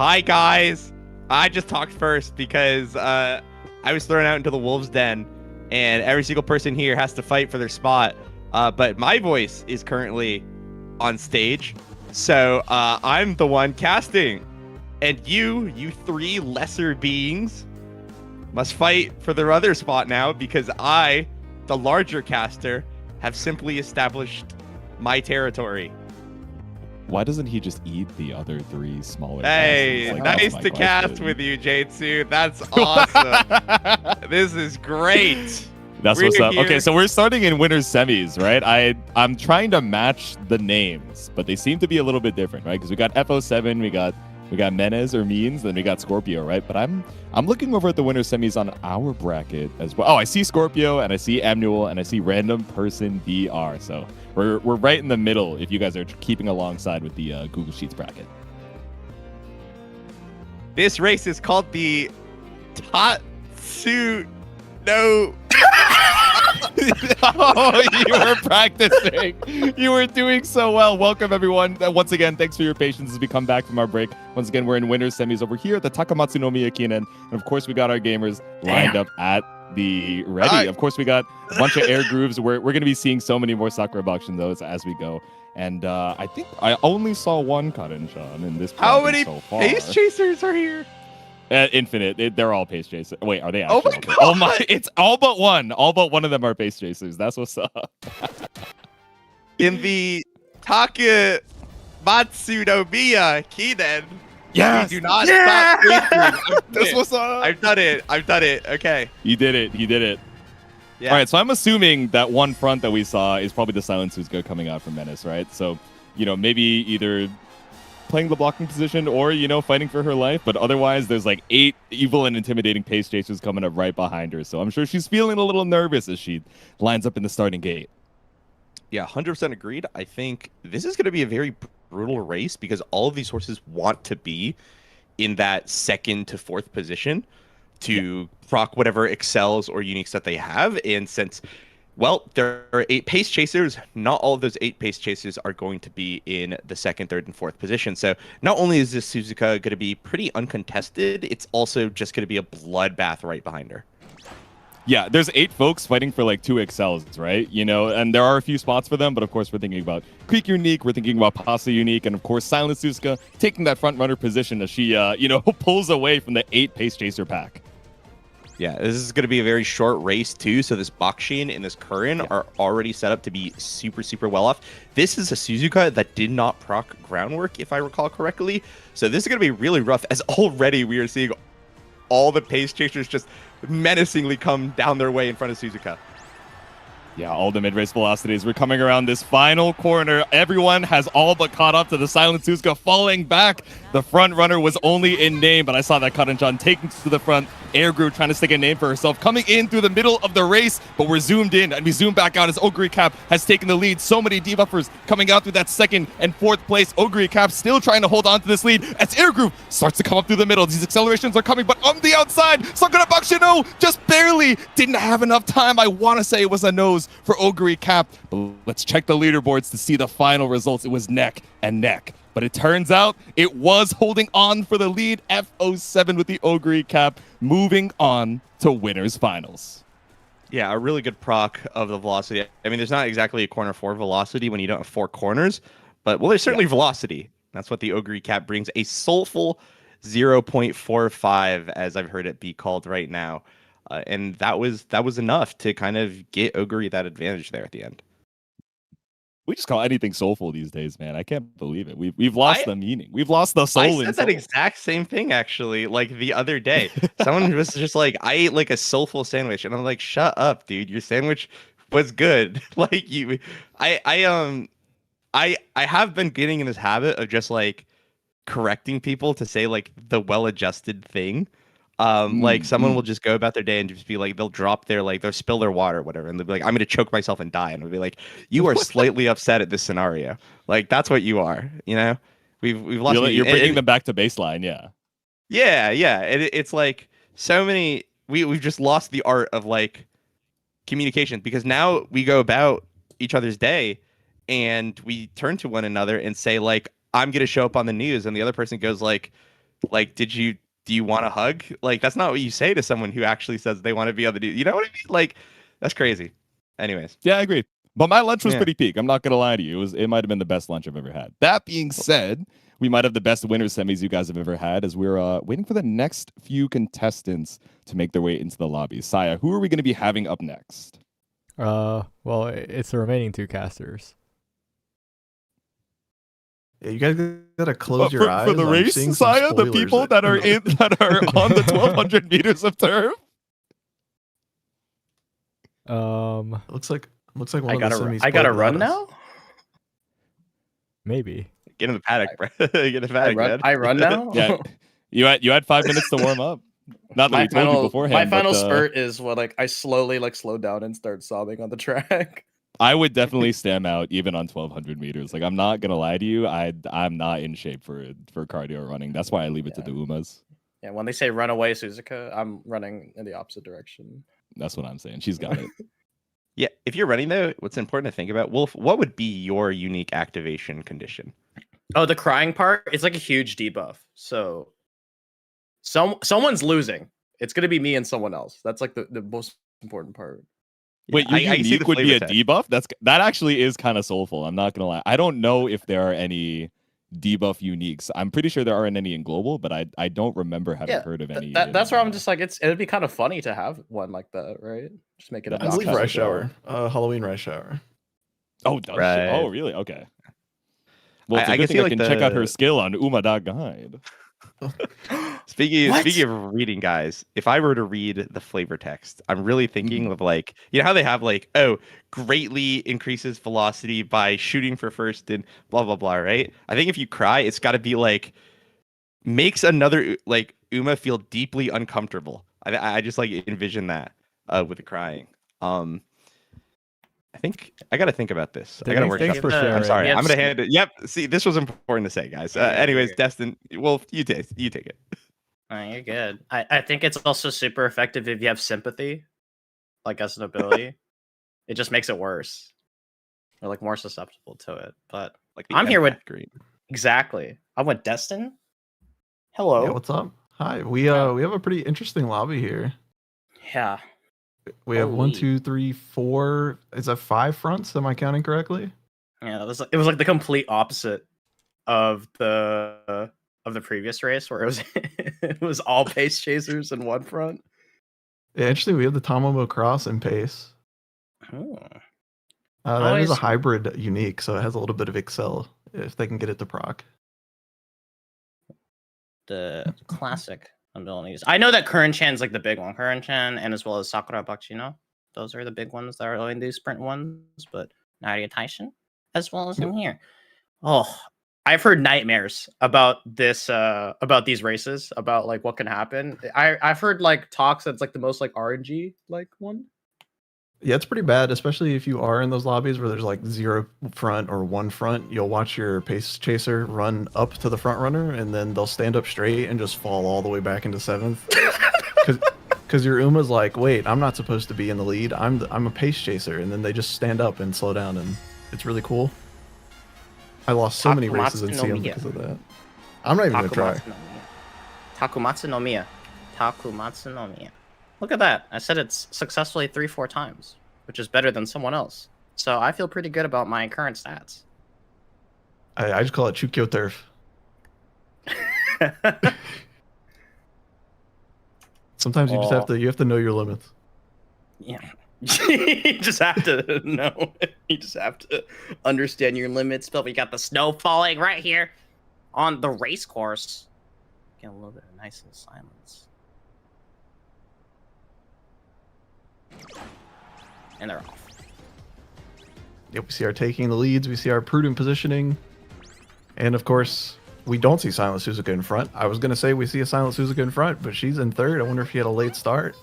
Hi, guys. I just talked first because I was thrown out into the wolves' den, and every single person here has to fight for their spot. But my voice is currently on stage, so I'm the one casting. And you three lesser beings, must fight for their other spot now because I, the larger caster, have simply established my territory. Why doesn't he just eat the other 3 smaller Hey, casters? nice to cast with you, Jade-Su. That's awesome. This is great. That's what's up. Okay, so we're starting in winners semis, right? I'm trying to match the names, but they seem to be a little bit different, right? Because we got FO7, we got Menez or Means, then we got Scorpio, right? But I'm looking over at the winner semis on our bracket as well. Oh, I see Scorpio and I see Amnuel and I see random person DR. So we're right in the middle if you guys are keeping alongside with the Google Sheets bracket. This race is called the Tatsu no. Oh, you were practicing. You were doing so well. Welcome, everyone. Once again, thanks for your patience as we come back from our break. Once again, we're in winners semis over here at the Takamatsu no Miyakinen. And of course, we got our gamers lined up at the ready. Of course, we got a bunch of air grooves. We're going to be seeing so many more Sakura Boxing those as we go. And I think I only saw one Karin-chan in this. How many so far. Pace Chasers are here? Infinite. They're all pace chasers. Wait, are they actually? Oh my god! Oh my! It's all but one. All but one of them are pace chasers. That's what's up. In the Takamatsu no Miyakinen. Yes. We do not stop racing. That's what's up. I've done it. Okay. You did it. Yeah. All right. So I'm assuming that one front that we saw is probably the Silent Suzuka coming out from Menace, right? So, maybe either playing the blocking position or, fighting for her life. But otherwise, there's like 8 evil and intimidating pace chasers coming up right behind her. So I'm sure she's feeling a little nervous as she lines up in the starting gate. Yeah, 100% agreed. I think this is going to be a very brutal race because all of these horses want to be in that 2nd to 4th position to proc whatever excels or uniques that they have. And since, there are 8 pace chasers, not all of those 8 pace chasers are going to be in the 2nd, 3rd, and 4th position. So not only is this Suzuka going to be pretty uncontested, it's also just going to be a bloodbath right behind her. Yeah, there's 8 folks fighting for like 2 excels, right? And there are a few spots for them, but of course we're thinking about Creek Unique, we're thinking about Pasa Unique, and of course Silent Suzuka taking that front runner position as she, pulls away from the 8 pace chaser pack. Yeah, this is going to be a very short race too, so this Bakshin and this Kurin are already set up to be super, super well off. This is a Suzuka that did not proc groundwork, if I recall correctly, so this is going to be really rough, as already we are seeing all the pace chasers just menacingly come down their way in front of Suzuka. Yeah, all the mid-race velocities. We're coming around this final corner. Everyone has all but caught up to the Silent Suzuka falling back. The front runner was only in name, but I saw that Karin-chan taking to the front. Air Group trying to stick a name for herself, coming in through the middle of the race, but we're zoomed in and we zoom back out as Ogre Cap has taken the lead. So many debuffers coming out through that 2nd and 4th place. Ogre Cap still trying to hold on to this lead as Air Group starts to come up through the middle. These accelerations are coming, but on the outside, Sakura Bakshino just barely didn't have enough time. I want to say it was a nose for Ogre Cap, but let's check the leaderboards to see the final results. It was neck and neck. But it turns out it was holding on for the lead. FO7 with the Ogre Cap moving on to winners finals. Yeah, a really good proc of the velocity. I mean, there's not exactly a corner 4 velocity when you don't have 4 corners, but there's certainly velocity. That's what the Ogre Cap brings. A soulful 0.45, as I've heard it be called right now. And that was enough to kind of get Ogre that advantage there at the end. We just call anything soulful these days, man. I can't believe it. We've lost the meaning. We've lost the soul. I said that exact same thing actually, like the other day. Someone was just like, "I ate like a soulful sandwich," and I'm like, "Shut up, dude! Your sandwich was good." Like I have been getting in this habit of just like correcting people to say like the well-adjusted thing. Like someone will just go about their day and just be like, they'll drop their they'll spill their water or whatever, and they'll be like, I'm gonna choke myself and die, and I'll be like, you are slightly upset at this scenario. Like that's what you are, We've lost. You're bringing them back to baseline, yeah. Yeah. It's like so many. We've just lost the art of like communication because now we go about each other's day, and we turn to one another and say like, I'm gonna show up on the news, and the other person goes like, Like, do you want a hug? Like, that's not what you say to someone who actually says they want to be on the dude. You know what I mean? Like, that's crazy. Anyways. Yeah, I agree. But my lunch was Yeah. pretty peak. I'm not gonna lie to you. It might have been the best lunch I've ever had. That being said, we might have the best winners semis you guys have ever had as we're waiting for the next few contestants to make their way into the lobby. Saya, who are we gonna be having up next? Well, it's the remaining 2 casters. Yeah, you guys gotta close your eyes for the I'm race, seeing some Saya, the spoilers people that are on the 1,200 meters of turf. looks like one of the semis. I gotta played run without us. now. Maybe. Get in the paddock, bro. Get in the paddock, man. I run now. Yeah, you had 5 minutes to warm up. Not that my we told you beforehand. my final but, spurt is what I slowly slow down and start sobbing on the track. I would definitely stam out even on 1,200 meters. Like, I'm not gonna lie to you, I'm not in shape for cardio running. That's why I leave it to the Umas. Yeah, when they say run away, Suzuka, I'm running in the opposite direction. That's what I'm saying. She's got it. Yeah, if you're running though, what's important to think about, Wolf, what would be your unique activation condition? Oh, the crying part, it's like a huge debuff. So someone's losing. It's gonna be me and someone else. That's like the most important part. Wait, your I see unique the would be a flavor text. debuff? That actually is kind of soulful. I'm not gonna lie. I don't know if there are any debuff uniques. I'm pretty sure there aren't any in global, but I don't remember having heard of any. That's where I'm just like, it'd be kind of funny to have one like that, right? Just make it. That's I believe kind of rush hour. Halloween rush hour. Oh, does she? Right. Oh, really? Okay. Well, it's a I good can thing see, I like, can check out the- her skill on Uma.guide. Speaking What? of reading, guys, if I were to read the flavor text, I'm really thinking Mm-hmm. of, like, you know how they have, like, oh, greatly increases velocity by shooting for first and blah blah blah, right? I think if you cry, it's got to be like makes another, like, Uma feel deeply uncomfortable. I just like envision that with the crying. I think I got to think about this. I got to work. Thanks for I'm sharing. sorry. Yeah, I'm gonna just- hand it. Yep. See, this was important to say, guys. Anyways, Destin, well, you take it. Oh, you're good. I think it's also super effective if you have sympathy, like as an ability. It just makes it worse. Or like more susceptible to it. But Like the I'm here with empath green. exactly. I'm with Destin. Hello. Yeah, what's up? Hi. We have a pretty interesting lobby here. Yeah. We have 1, Holy. 2, 3, 4. Is that 5 fronts? Am I counting correctly? Yeah, it was like the complete opposite of the previous race where it was it was all pace chasers in one front. Yeah, interesting. We have the Tomomo Cross and pace. Oh. That is a Always- hybrid unique, so it has a little bit of excel if they can get it to proc. The classic abilities. I know that Curran-chan's like the big one. Curran-chan and as well as Sakura Bakshino. Those are the big ones that are only these sprint ones, but Nadia Taishin as well as in here. Oh, I've heard nightmares about this about these races, about like what can happen. I've heard like talks that's like the most like RNG like one. Yeah, it's pretty bad, especially if you are in those lobbies where there's like 0 front or 1 front. You'll watch your pace chaser run up to the front runner, and then they'll stand up straight and just fall all the way back into 7th. Because your Uma's like, wait, I'm not supposed to be in the lead. I'm a pace chaser, and then they just stand up and slow down, and it's really cool. I lost so many races in Takumatsu no CM Miya. because of that. I'm not even gonna try. Takumatsu no Miya. Takumatsu no Miya. Look at that. I said it's successfully 3-4 times, which is better than someone else. So I feel pretty good about my current stats. I just call it Chukyo Turf. Sometimes you have to know your limits. Yeah. You just have to know. You just have to understand your limits. But we got the snow falling right here on the race course. Get a little bit of nice and silence. And they're off. Yep, we see our taking the leads, we see our prudent positioning, and of course, we don't see Silent Suzuka in front. I was going to say we see a Silent Suzuka in front, but she's in 3rd. I wonder if she had a late start.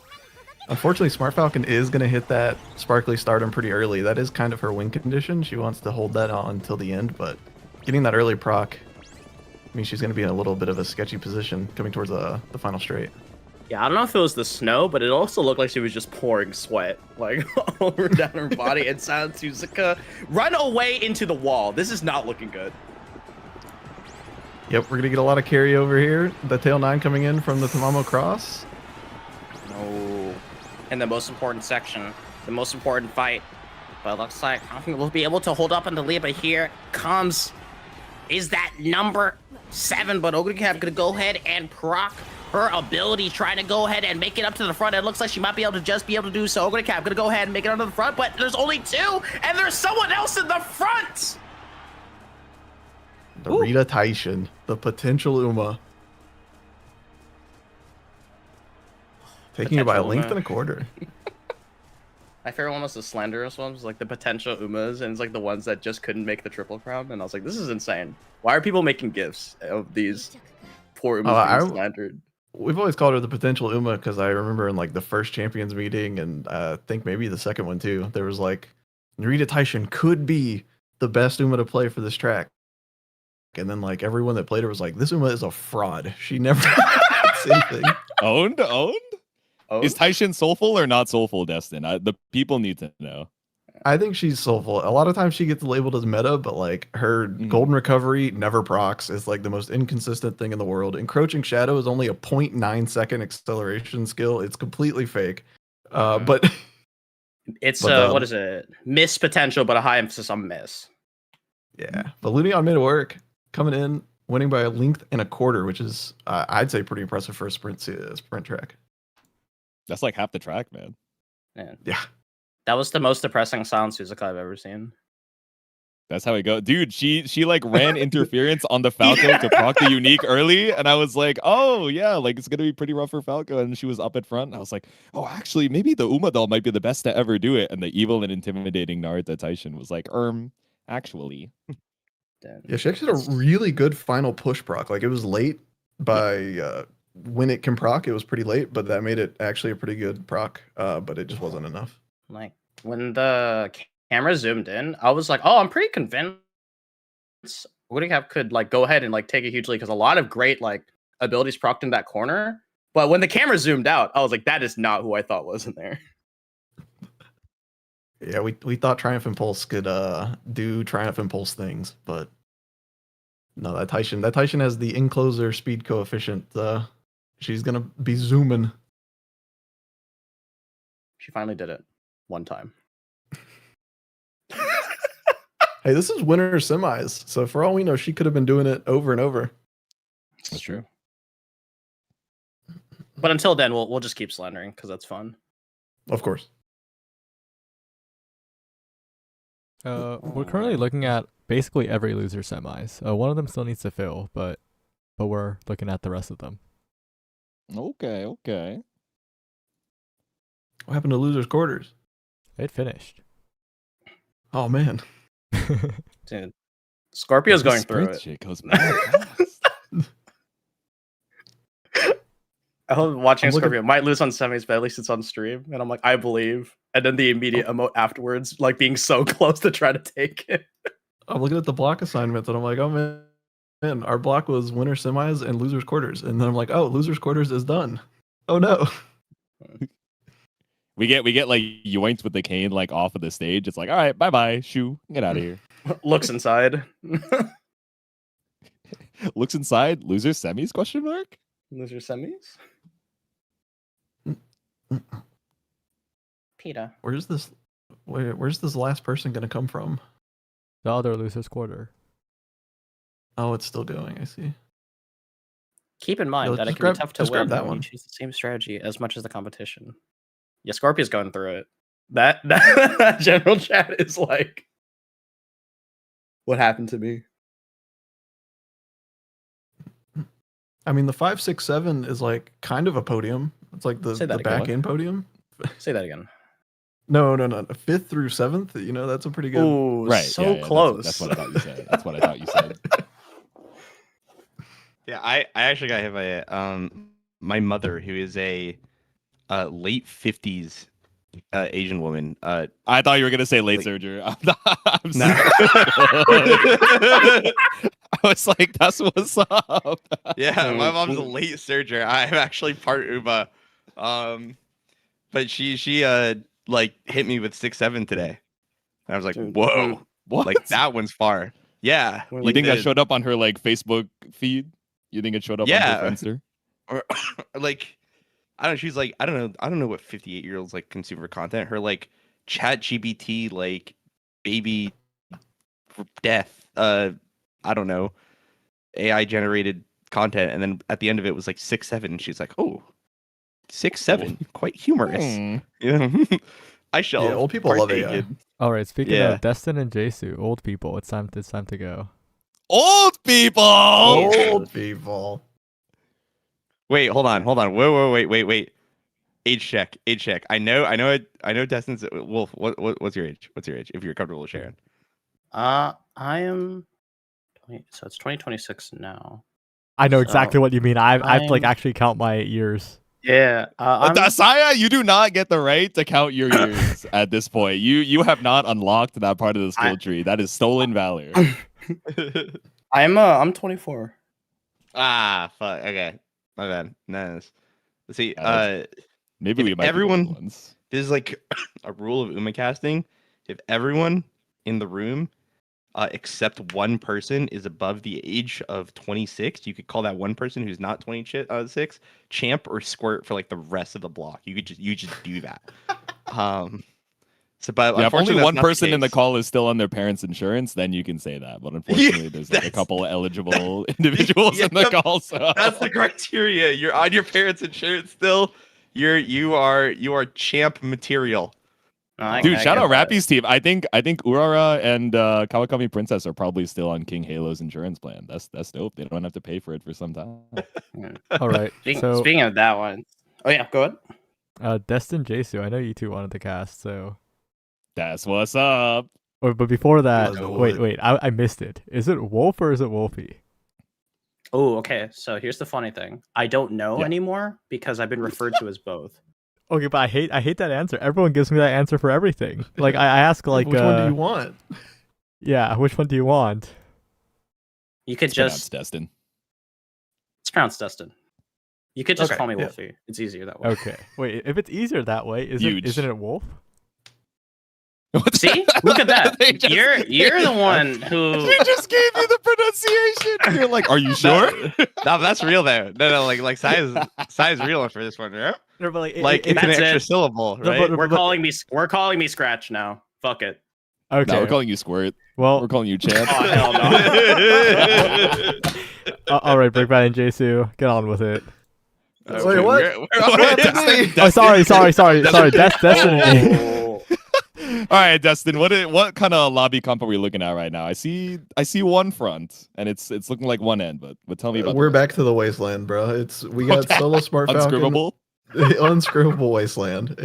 Unfortunately, Smart Falcon is going to hit that sparkly stardom pretty early. That is kind of her win condition. She wants to hold that on until the end, but getting that early proc means she's going to be in a little bit of a sketchy position coming towards the final straight. Yeah, I don't know if it was the snow, but it also looked like she was just pouring sweat, like, all over down her body. And Silent Suzuka run away into the wall. This is not looking good. Yep, we're gonna get a lot of carryover here. The tail 9 coming in from the Tamamo Cross. No. And the most important section, the most important fight. But it looks like I don't think we'll be able to hold up on the lead, but here comes, is that number 7, but Ogrecap gonna go ahead and proc her ability, trying to go ahead and make it up to the front. It looks like she might be able to just be able to do so. Ogrecap gonna go ahead and make it onto the front, but there's only 2, and there's someone else in the front! The Rita Taishin, the potential Uma. Taking it by a Potential length Uma. and a quarter. My favorite one was the slanderous ones, like the potential Umas, and it's like the ones that just couldn't make the triple crown. And I was like, this is insane. Why are people making gifs of these poor Umas being slandered? We've always called her the potential Uma because I remember in like the first champions meeting and I think maybe the second one too, there was like Rita Taishin could be the best Uma to play for this track. And then like everyone that played her was like, this Uma is a fraud. She never did anything. Owned? Is Taishin soulful or not soulful, Destin? The people need to know. I think she's soulful. A lot of times she gets labeled as meta, but like her golden recovery never procs. It's like the most inconsistent thing in the world. Encroaching Shadow is only a 0.9 second acceleration skill. It's completely fake. But it's what is it? Miss potential, but a high emphasis on miss. Yeah, but Ludion made it work. Coming in, winning by a length and a quarter, which is I'd say pretty impressive for a sprint track. That's like half the track, man. Yeah. That was the most depressing Silent Suzuka I've ever seen. That's how it goes. Dude, she like ran interference on the Falco to proc the unique early, and I was like, oh yeah, like it's gonna be pretty rough for Falco. And she was up at front, and I was like, oh, actually, maybe the Uma doll might be the best to ever do it. And the evil and intimidating Naruto Taishin was like, actually. Yeah, she actually had a really good final push proc. Like it was late by when it can proc, it was pretty late, but that made it actually a pretty good proc. But it just wasn't enough. Like when the camera zoomed in, I was like, oh, I'm pretty convinced Woodicap could like go ahead and like take a huge lead because a lot of great like abilities procced in that corner. But when the camera zoomed out, I was like, that is not who I thought was in there. Yeah, we thought Triumph Impulse could do Triumph Impulse things, but no, that Taishin has the encloser speed coefficient. She's gonna be zooming. She finally did it one time. Hey, this is winter semis, so for all we know, she could have been doing it over and over. That's true. But until then, we'll just keep slandering because that's fun. Of course. We're currently looking at basically every loser semis. One of them still needs to fill, but we're looking at the rest of them. Okay. What happened to losers quarters? It finished. Oh man. Dude, Scorpio's going through it. Shit goes mad fast. I hope watching Scorpio might lose on semis, but at least it's on stream. And I'm like, I believe. And then the immediate emote afterwards, like being so close to try to take it. I'm looking at the block assignments and I'm like, oh man, our block was winner semis and losers quarters. And then I'm like, oh, losers quarters is done. Oh no. We get like yoinks with the cane like off of the stage. It's like, all right, bye, shoo, get out of here. Looks inside. Looks inside. Loser semis? Question mark. Loser semis. Peter. Where's this last person gonna come from? The other losers quarter. Oh, it's still going. I see. Keep in mind that it can be tough to win when you choose the same strategy as much as the competition. Yeah, Scorpio's going through it. That general chat is like, what happened to me? I mean, the 5, 6, 7 is like kind of a podium. It's like the back end podium. Say that again. No. 5th through 7th. You know, that's a pretty good. Ooh, right? So close. That's what I thought you said. That's what I thought you said. Yeah, I actually got hit by my mother, who is a late 50s Asian woman. I thought you were gonna say late surgery. I'm sorry. I was like, that's what's up. Yeah, my mom's a late surger. I'm actually part Uba. But she like hit me with 6-7 today. And I was like, whoa. What? Like that one's far. Yeah. You think that showed up on her like Facebook feed? You think it showed up on her Friendster? Or like, I don't know. She's like, I don't know what 58-year-olds like consume for content. Her like Chat GBT like baby death. I don't know. AI generated content, and then at the end of it was like 6'7", and she's like, oh, 6'7", quite humorous. Yeah. I shall. Yeah, old people love AI. All right, speaking of Destin and Jesu, old people, it's time to go. Old people. Old people. Wait, hold on. Wait. Age check. I know. Destin's Wolf. What's your age? What's your age? If you're comfortable with sharing. I am. So it's 2026 now. I know exactly what you mean. I have to like actually count my years. Yeah. Saya, you do not get the right to count your years at this point. You have not unlocked that part of the skill tree. That is stolen valor. I'm 24. Ah, fuck. Okay, my bad. Nice. Let's see. Maybe we might. Everyone. This is like a rule of Umacasting. If everyone in the room, except one person, is above the age of 26, you could call that one person who's not 26 champ or squirt for like the rest of the block. You just do that. So, but if only one person in the call is still on their parents' insurance, then you can say that. But unfortunately, there's like a couple eligible individuals in the call. So that's the criteria. You're on your parents' insurance still. You are champ material. Dude, shout out Rappy's team. I think Urara and Kawakami Princess are probably still on King Halo's insurance plan. That's dope. They don't have to pay for it for some time. All right. Speaking of that one. Oh yeah, go ahead. Destin, Jesu, I know you two wanted to cast, so that's what's up. But before that, wait, I missed it. Is it Wolf or is it Wolfie? Oh, okay. So here's the funny thing. I don't know anymore because I've been referred to as both. Okay, but I hate that answer. Everyone gives me that answer for everything. Like I ask like which one do you want? Yeah, which one do you want? You could just Destin. It's pronounced Destin. You could just call me Wolfie. It's easier that way. Okay. Wait, if it's easier that way, isn't it Wolf? See? Look at that. You're the one who She just gave you the pronunciation. You're like, are you sure? No, that's real though. No, like size real for this one, right? No, but it's an extra syllable, right? We're calling me Scratch now. Fuck it. Okay. No, we're calling you Squirt. Well, we're calling you Champ. Oh hell no. All right, Brickbat and Jesu, get on with it. Wait, what? Sorry. Destin. All right, Destin. What kind of lobby comp are we looking at right now? I see one front, and it's looking like one end. But tell me about. We're back to the wasteland, bro. We got solo Smart Falcon. Unscribable. Unscribable wasteland.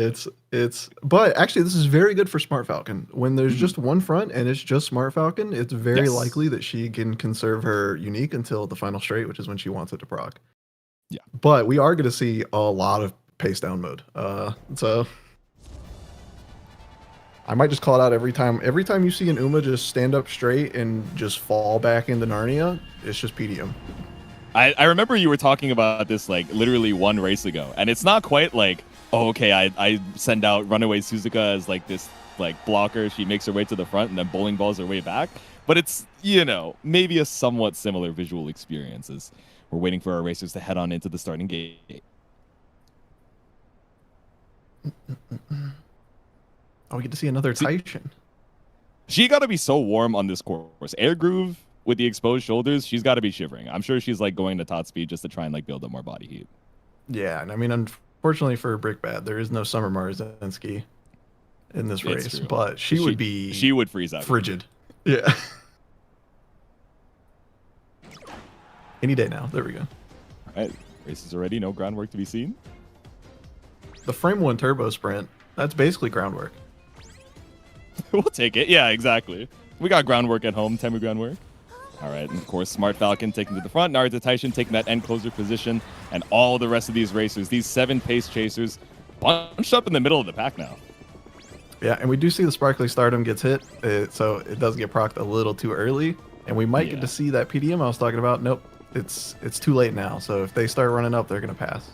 But actually, this is very good for Smart Falcon. When there's just one front and it's just Smart Falcon, it's very likely that she can conserve her unique until the final straight, which is when she wants it to proc. Yeah. But we are going to see a lot of pace down mode. So I might just call it out every time. Every time you see an Uma just stand up straight and just fall back into Narnia, it's just PDM. I remember you were talking about this like literally one race ago, and it's not quite like, oh, okay, I send out Runaway Suzuka as like this like blocker. She makes her way to the front and then bowling balls her way back. But it's, maybe a somewhat similar visual experience as we're waiting for our racers to head on into the starting gate. Oh, we get to see another Taishin. She got to be so warm on this course. Air Groove with the exposed shoulders, she's got to be shivering. I'm sure she's like going to top speed just to try and like build up more body heat. Yeah, and I mean, unfortunately for Brickbat, there is no Summer Marzensky in this race, but she would freeze out. Frigid. Yeah. Any day now. There we go. All right, races are ready. No groundwork to be seen. The frame one turbo sprint. That's basically groundwork. We'll take it. Yeah, exactly. We got groundwork at home. Temu groundwork. All right, and of course, Smart Falcon taking to the front. Naruto Taishin taking that end closer position. And all the rest of these racers, these 7 pace chasers, bunched up in the middle of the pack now. Yeah, and we do see the Sparkly Stardom gets hit. So it does get procced a little too early. And we might get to see that PDM I was talking about. Nope, it's too late now. So if they start running up, they're going to pass.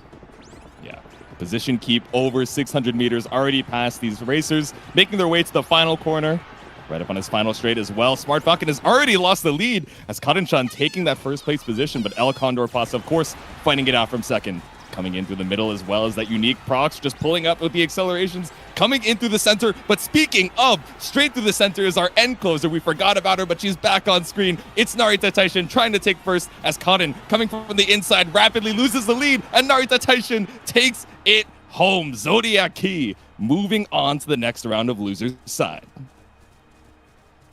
Yeah. Position keep over 600 meters already past these racers, making their way to the final corner. Right up on his final straight as well. Smart Falcon has already lost the lead as Karenchan taking that first place position, but El Condor Pasa, of course, fighting it out from second. Coming in through the middle as well as that unique procs, just pulling up with the accelerations, coming in through the center. But speaking of, straight through the center is our end closer. We forgot about her, but she's back on screen. It's Narita Taishin trying to take first as Karin, coming from the inside, rapidly loses the lead, and Narita Taishin takes it home. Zodiac Key moving on to the next round of losers side.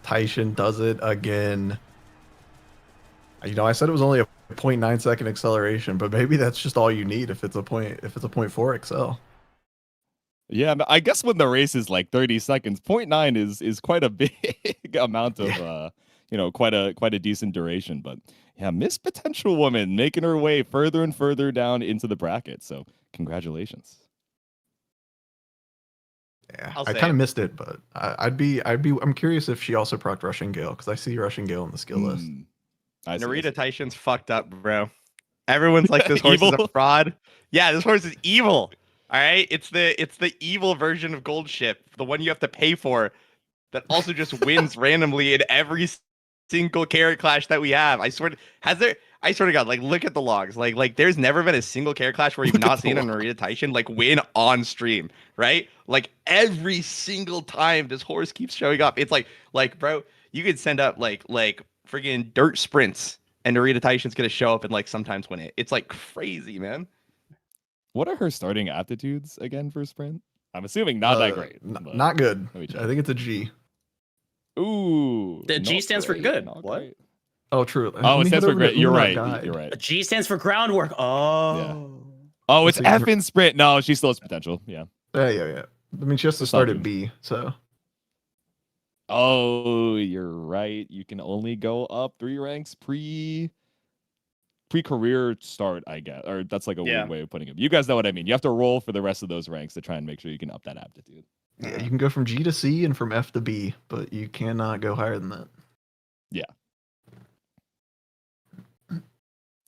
Taishin does it again. You know, I said it was only a 0.9 second acceleration, but maybe that's just all you need if it's a 0.4 excel. Yeah, I guess when the race is like 30 seconds, 0.9 is quite a big amount of you know, quite a decent duration. But yeah, Miss Potential Woman making her way further and further down into the bracket. So congratulations. Yeah, I'll I say kind of it. missed it, but I'm curious if she also procced Rushing Gale, because I see Rushing Gale on the skill list. I see, I Narita see. Taishin's fucked up, bro. Everyone's like, this horse is a Evil? fraud. Yeah, this horse is evil. All right, it's the evil version of Gold Ship, the one you have to pay for, that also just wins randomly in every single Carat clash that we have. I swear to God, like, look at the logs. Like there's never been a single Carat clash where you've not seen a Narita Taishin like win on stream, right? Like every single time this horse keeps showing up. It's like bro, you could send up like friggin' dirt sprints and Narita Taishin's gonna show up and like sometimes win it. It's like crazy, man. What are her starting aptitudes again for sprint? I'm assuming not that great. but Not good. let me check. I think it's a G. Ooh. The G not stands for great, good. not What? great. Oh, true. Oh, it stands for great. You're right. Guide. You're right. A G stands for groundwork. Oh. Yeah. Oh, it's Let's see. F in sprint. No, she still has potential. Yeah. Yeah. I mean, she has to start at B, so. Oh, you're right. You can only go up 3 ranks pre-career start, I guess. Or that's like a Yeah. weird way of putting it. You guys know what I mean. You have to roll for the rest of those ranks to try and make sure you can up that aptitude. Yeah, you can go from G to C and from F to B, but you cannot go higher than that. Yeah.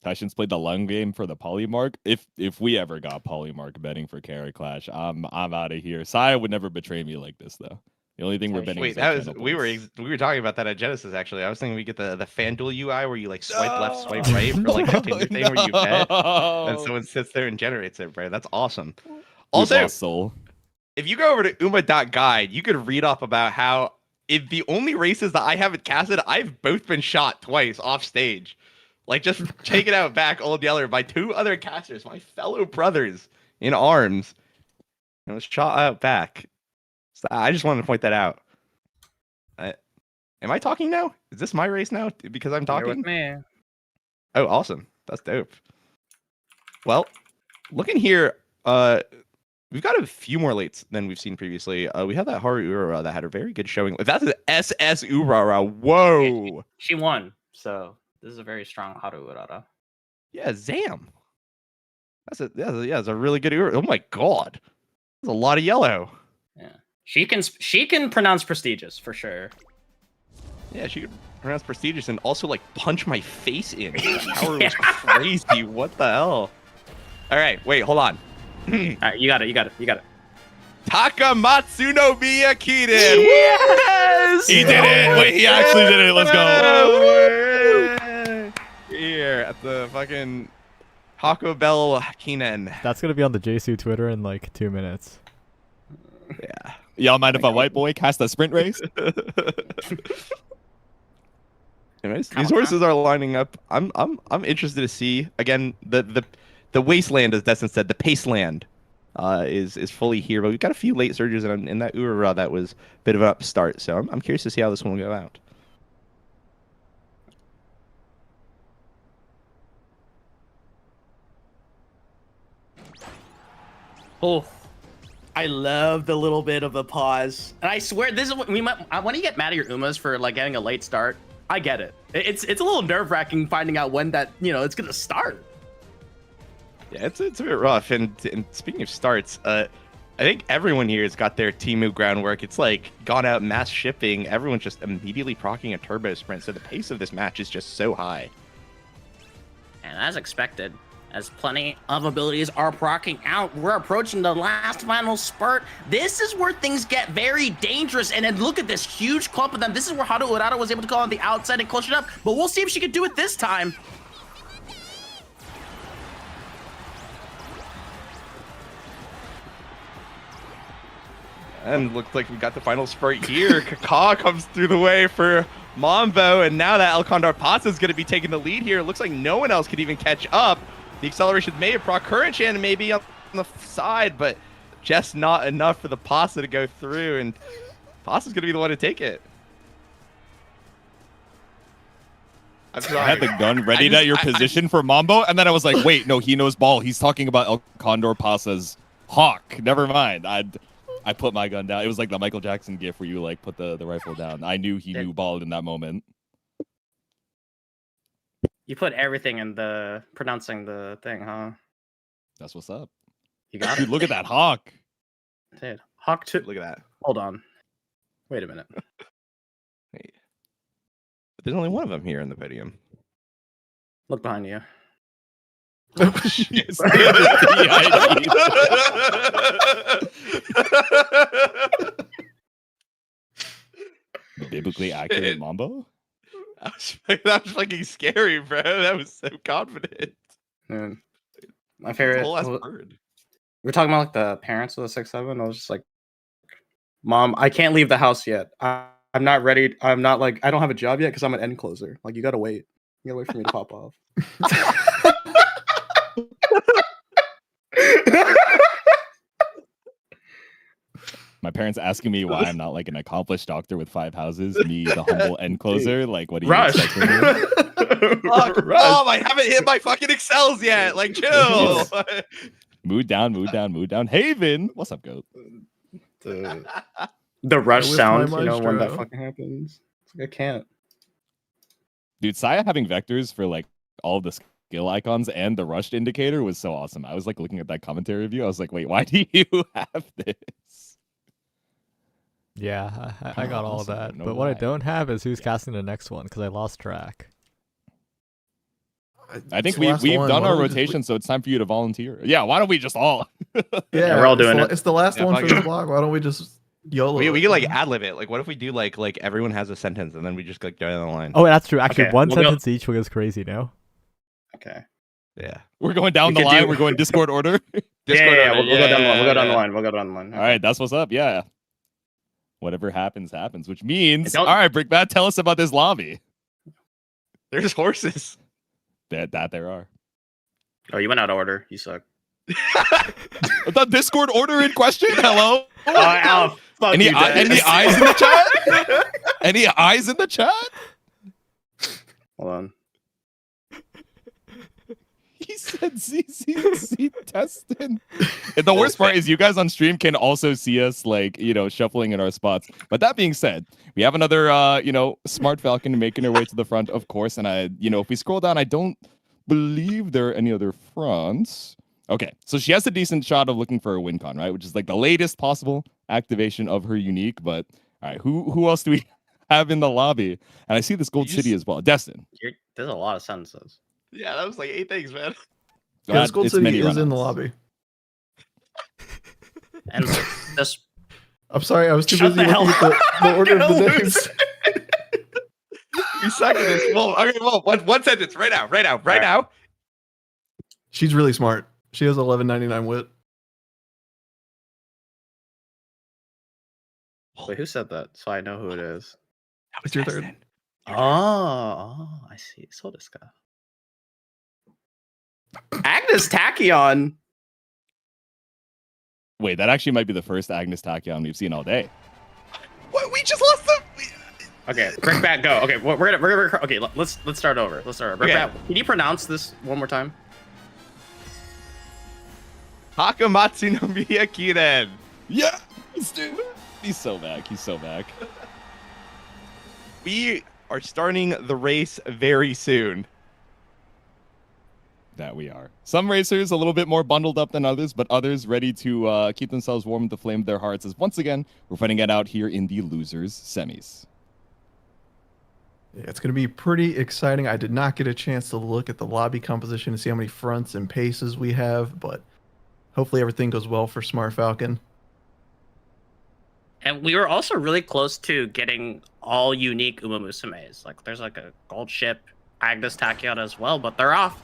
Taishin's played the long game for the Polymark. If we ever got Polymark betting for Carat Clash, I'm out of here. Saya would never betray me like this, though. The only thing we're betting Wait, is that like was channel we points. were talking about that at Genesis actually. I was thinking we get the FanDuel UI where you like swipe left, swipe right for like a Tinder thing where you bet, and someone sits there and generates it, bro. That's awesome. We've Also, lost soul. if you go over to uma.guide, you could read up about how in the only races that I haven't casted, I've both been shot twice off stage. Like, just taken out back old yeller by 2 other casters, my fellow brothers in arms. And was shot out back. So I just wanted to point that out. Am I talking now? Is this my race now? Because I'm You're talking? with me. Oh, awesome. That's dope. Well, looking here, we've got a few more lates than we've seen previously. We have that Haru Urara that had a very good showing. That's an SS Urara. Whoa. She won, so this is a very strong Haru Urara. Yeah, Zam. That's a really good Urara. Oh my god. That's a lot of yellow. Yeah, she can pronounce prestigious for sure. Yeah, she could pronounce prestigious and also like punch my face in. That power was crazy. What the hell? All right, wait, hold on. All right, you got it. Takamatsu no Miyakiden. Yes! He did it! Wait, he actually did it. Let's go. Here at the fucking Taco Bell Kinen. That's gonna be on the JSU Twitter in like 2 minutes. Yeah. Y'all mind if a white boy cast a sprint race? Anyways, these horses are lining up. I'm interested to see again the wasteland, as Destin said, the paceland is fully here, but we've got a few late surges in that Urara that was a bit of an upstart. So I'm curious to see how this one will go out. Oh, I love the little bit of the pause. And I swear, this is what we might. When you get mad at your Umas for like getting a late start, I get it. It's a little nerve wracking finding out when that it's gonna start. Yeah, it's a bit rough. And speaking of starts, I think everyone here has got their Temu groundwork. It's like gone out mass shipping. Everyone's just immediately procking a turbo sprint. So the pace of this match is just so high. And as expected, as plenty of abilities are proccing out. We're approaching the last final spurt. This is where things get very dangerous. And then look at this huge clump of them. This is where Haru Urara was able to go on the outside and close it up. But we'll see if she can do it this time. And looks like we got the final spurt here. Kaka comes through the way for Mambo, and now that El Condor Pasa is going to be taking the lead here. It looks like no one else could even catch up. The acceleration may have brought Current Chan maybe on the side, but just not enough for the Pasa to go through, and Pasa's going to be the one to take it. I'm sorry. I had the gun ready at your position for Mambo, and then I was like, wait, no, he knows ball. He's talking about El Condor Pasa's Hawk. Never mind. I put my gun down. It was like the Michael Jackson gif where you like put the rifle down. I knew he knew ball in that moment. You put everything in the pronouncing the thing, huh? That's what's up. You got Dude, it? look at that Hawk. Dude, Hawk 2. Look at that. Hold on. Wait a minute. Wait. But there's only one of them here in the podium. Look behind you. Yes. Biblically accurate Mambo? That was fucking scary, bro. That was so confident. Man. My favorite. Whole ass bird. We were talking about like the parents of the 6-7. I was just like, Mom, I can't leave the house yet. I'm not ready. I'm not like, I don't have a job yet because I'm an end closer. Like, you gotta wait. You gotta wait for me to pop off. My parents asking me why I'm not like an accomplished doctor with 5 houses, me the humble end closer. Like, what do you expect from me? Mom, I haven't hit my fucking excels yet. Like, chill. Mood down, mood down, mood down. Haven, what's up, goat? The rush I whipped sound, my you know, when that maestro. fucking happens. It's like, I can't. Dude, Saya having vectors for like all the skill icons and the rushed indicator was so awesome. I was like looking at that commentary review. I was like, wait, why do you have this? Yeah, I got all of Awesome, that. no But what I lie. don't have is who's casting the next one because I lost track. I think It's the last we've one. done Why our don't we just- rotation, so it's time for you to volunteer. Yeah, why don't we just all? Yeah, we're all it's doing the- it. It's the last Yeah, one fuck for the it. blog. Why don't we just YOLO? We it, could like you know? ad lib it. Like, what if we do like everyone has a sentence and then we just like go down the line? Oh, that's true. Actually, Okay, one we'll go- sentence each was crazy, no? Okay. Yeah. We're going down We the could line. do- We're going Discord order. Yeah, we'll go down the line. We'll go down the line. We'll go down the line. All right, that's what's up. Yeah. Whatever happens, happens. Which means, Don't- all right, Brickbat, tell us about this lobby. There's horses. That there are. Oh, you went out of order. You suck. The Discord order in question. Hello. Oh, fuck Any you, Dennis. any eyes in the chat? Any eyes in the chat? Hold on. He said CCC testing. And the worst part is you guys on stream can also see us like, you know, shuffling in our spots. But that being said, we have another you know, Smart Falcon making her way to the front, of course. And I, you know, if we scroll down, I don't believe there are any other fronts. Okay, so she has a decent shot of looking for a win con, right? Which is like the latest possible activation of her unique. But all right, who else do we have in the lobby? And I see this Gold You City just- as well. Destin. There's a lot of sentences. Yeah, that was like 8 things, man. Yeah, this Gold It's City many is in the runouts. lobby. And this. I'm sorry, I was too Shut busy the looking hell at the order of the up. names. We suck at this. Well, okay, well, one sentence right now, right now. She's really smart. She has 1199 wit. Wait, who said that? So I know who it is. It's your third. Oh, I see. So this guy. Agnes Tachyon. Wait, that actually might be the first Agnes Tachyon we've seen all day. What? We just lost them. Okay, Brickbat, go. Okay, we're gonna okay. Let's start over. Let's start over. Okay. Brickbat, can you pronounce this one more time? Hakamatsu no Miyakiren. Yeah, dude. He's so back. He's so back. We are starting the race very soon. That we are. Some racers a little bit more bundled up than others, but others ready to keep themselves warm with the flame of their hearts. As once again, we're fighting it out here in the losers semis. Yeah, it's going to be pretty exciting. I did not get a chance to look at the lobby composition and see how many fronts and paces we have, but hopefully everything goes well for Smart Falcon. And we were also really close to getting all unique Umamusumes. Like, there's like a gold ship, Agnes Takiata as well, but they're off.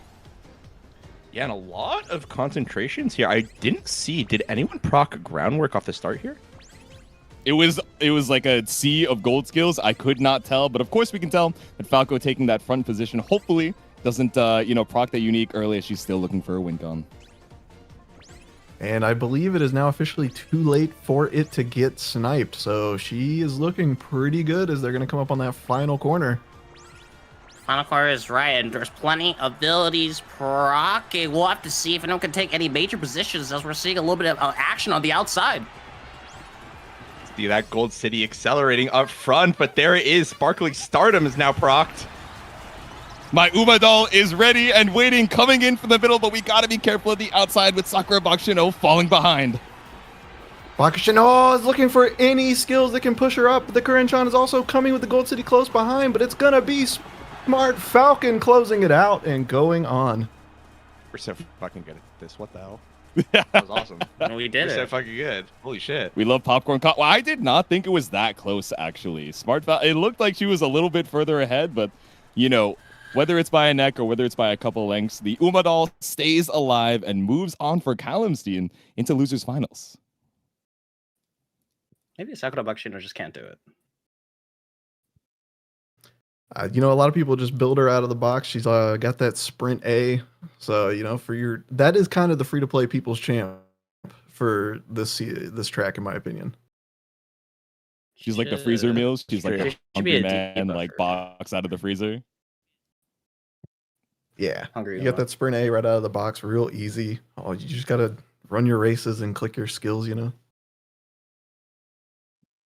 Yeah, and a lot of concentrations here. I didn't see. Did anyone proc groundwork off the start here? It was like a sea of gold skills. I could not tell, but of course we can tell that Falco taking that front position hopefully doesn't proc that unique early as she's still looking for a win con. And I believe it is now officially too late for it to get sniped. So she is looking pretty good as they're going to come up on that final corner. Final corner is right, and there's plenty of abilities procking. We'll have to see if anyone can take any major positions as we're seeing a little bit of action on the outside. See that Gold City accelerating up front, but there it is. Sparkling Stardom is now procced. My Umadol is ready and waiting, coming in from the middle, but we gotta be careful at the outside with Sakura Bakshino falling behind. Bakshino is looking for any skills that can push her up. The Kurenchan is also coming with the Gold City close behind, but it's gonna be Smart Falcon closing it out and going on. We're so fucking good at this. What the hell? That was awesome. We did We're it. so fucking good. Holy shit. We love popcorn. Well, I did not think it was that close, actually. Smart Falcon, it looked like she was a little bit further ahead, but, whether it's by a neck or whether it's by a couple lengths, the Umadol stays alive and moves on for Kalimstein into losers finals. Maybe Sakura Bakshino just can't do it. A lot of people just build her out of the box. She's got that sprint A. So, that is kind of the free-to-play people's champ for this track, in my opinion. She's like the freezer meals. She's like the hungry man, debuffer. box out of the freezer. Yeah. Hungry You got Uma. that sprint A right out of the box, real easy. Oh, you just got to run your races and click your skills,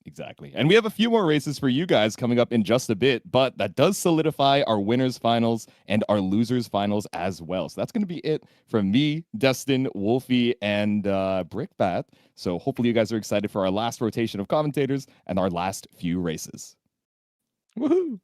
Exactly. And we have a few more races for you guys coming up in just a bit, but that does solidify our winners finals and our losers finals as well. So that's going to be it from me, Destin, Wolfie, and Brickbat. So hopefully you guys are excited for our last rotation of commentators and our last few races. Woohoo!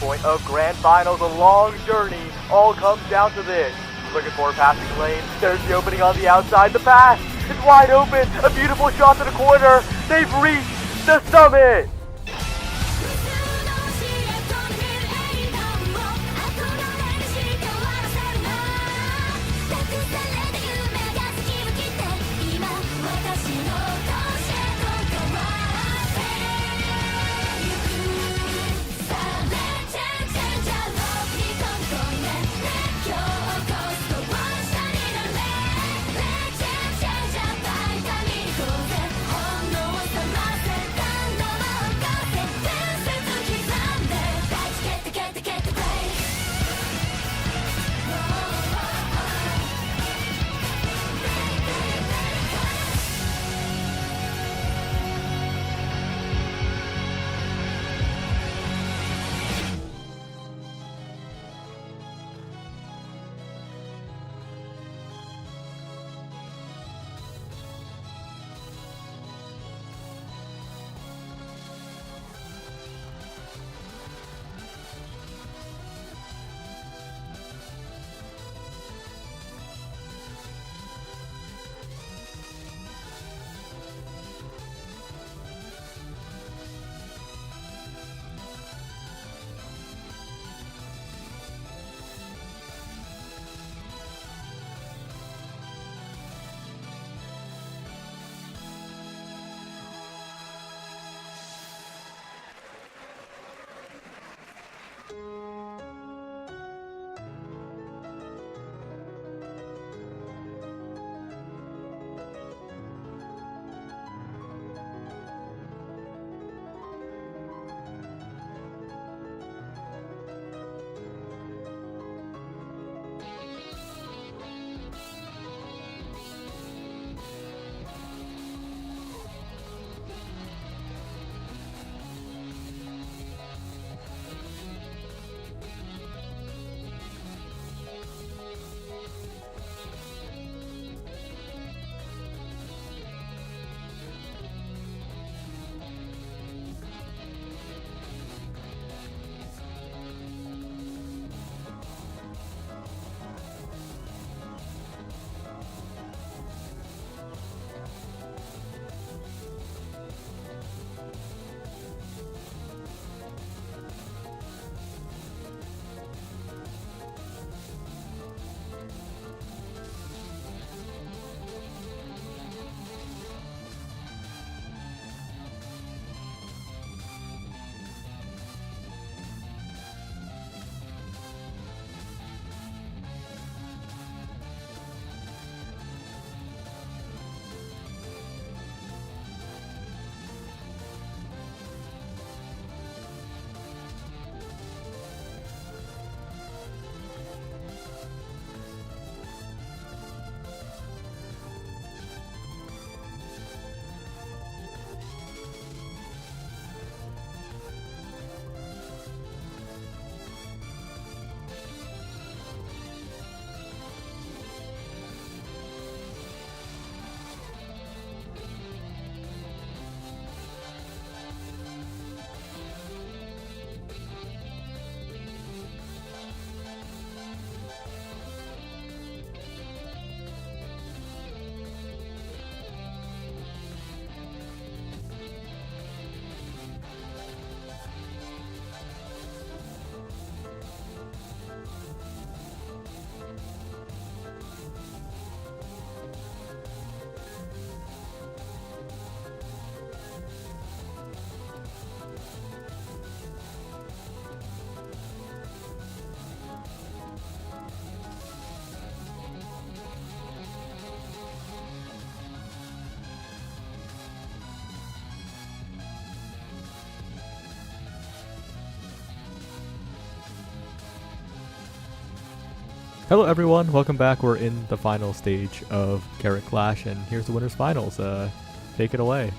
Point of grand finals, a long journey, all comes down to this. Looking for a passing lane, there's the opening on the outside, the pass is wide open, a beautiful shot to the corner, they've reached the summit! Hello everyone, welcome back. We're in the final stage of Carat Clash, and here's the winners finals. Take it away.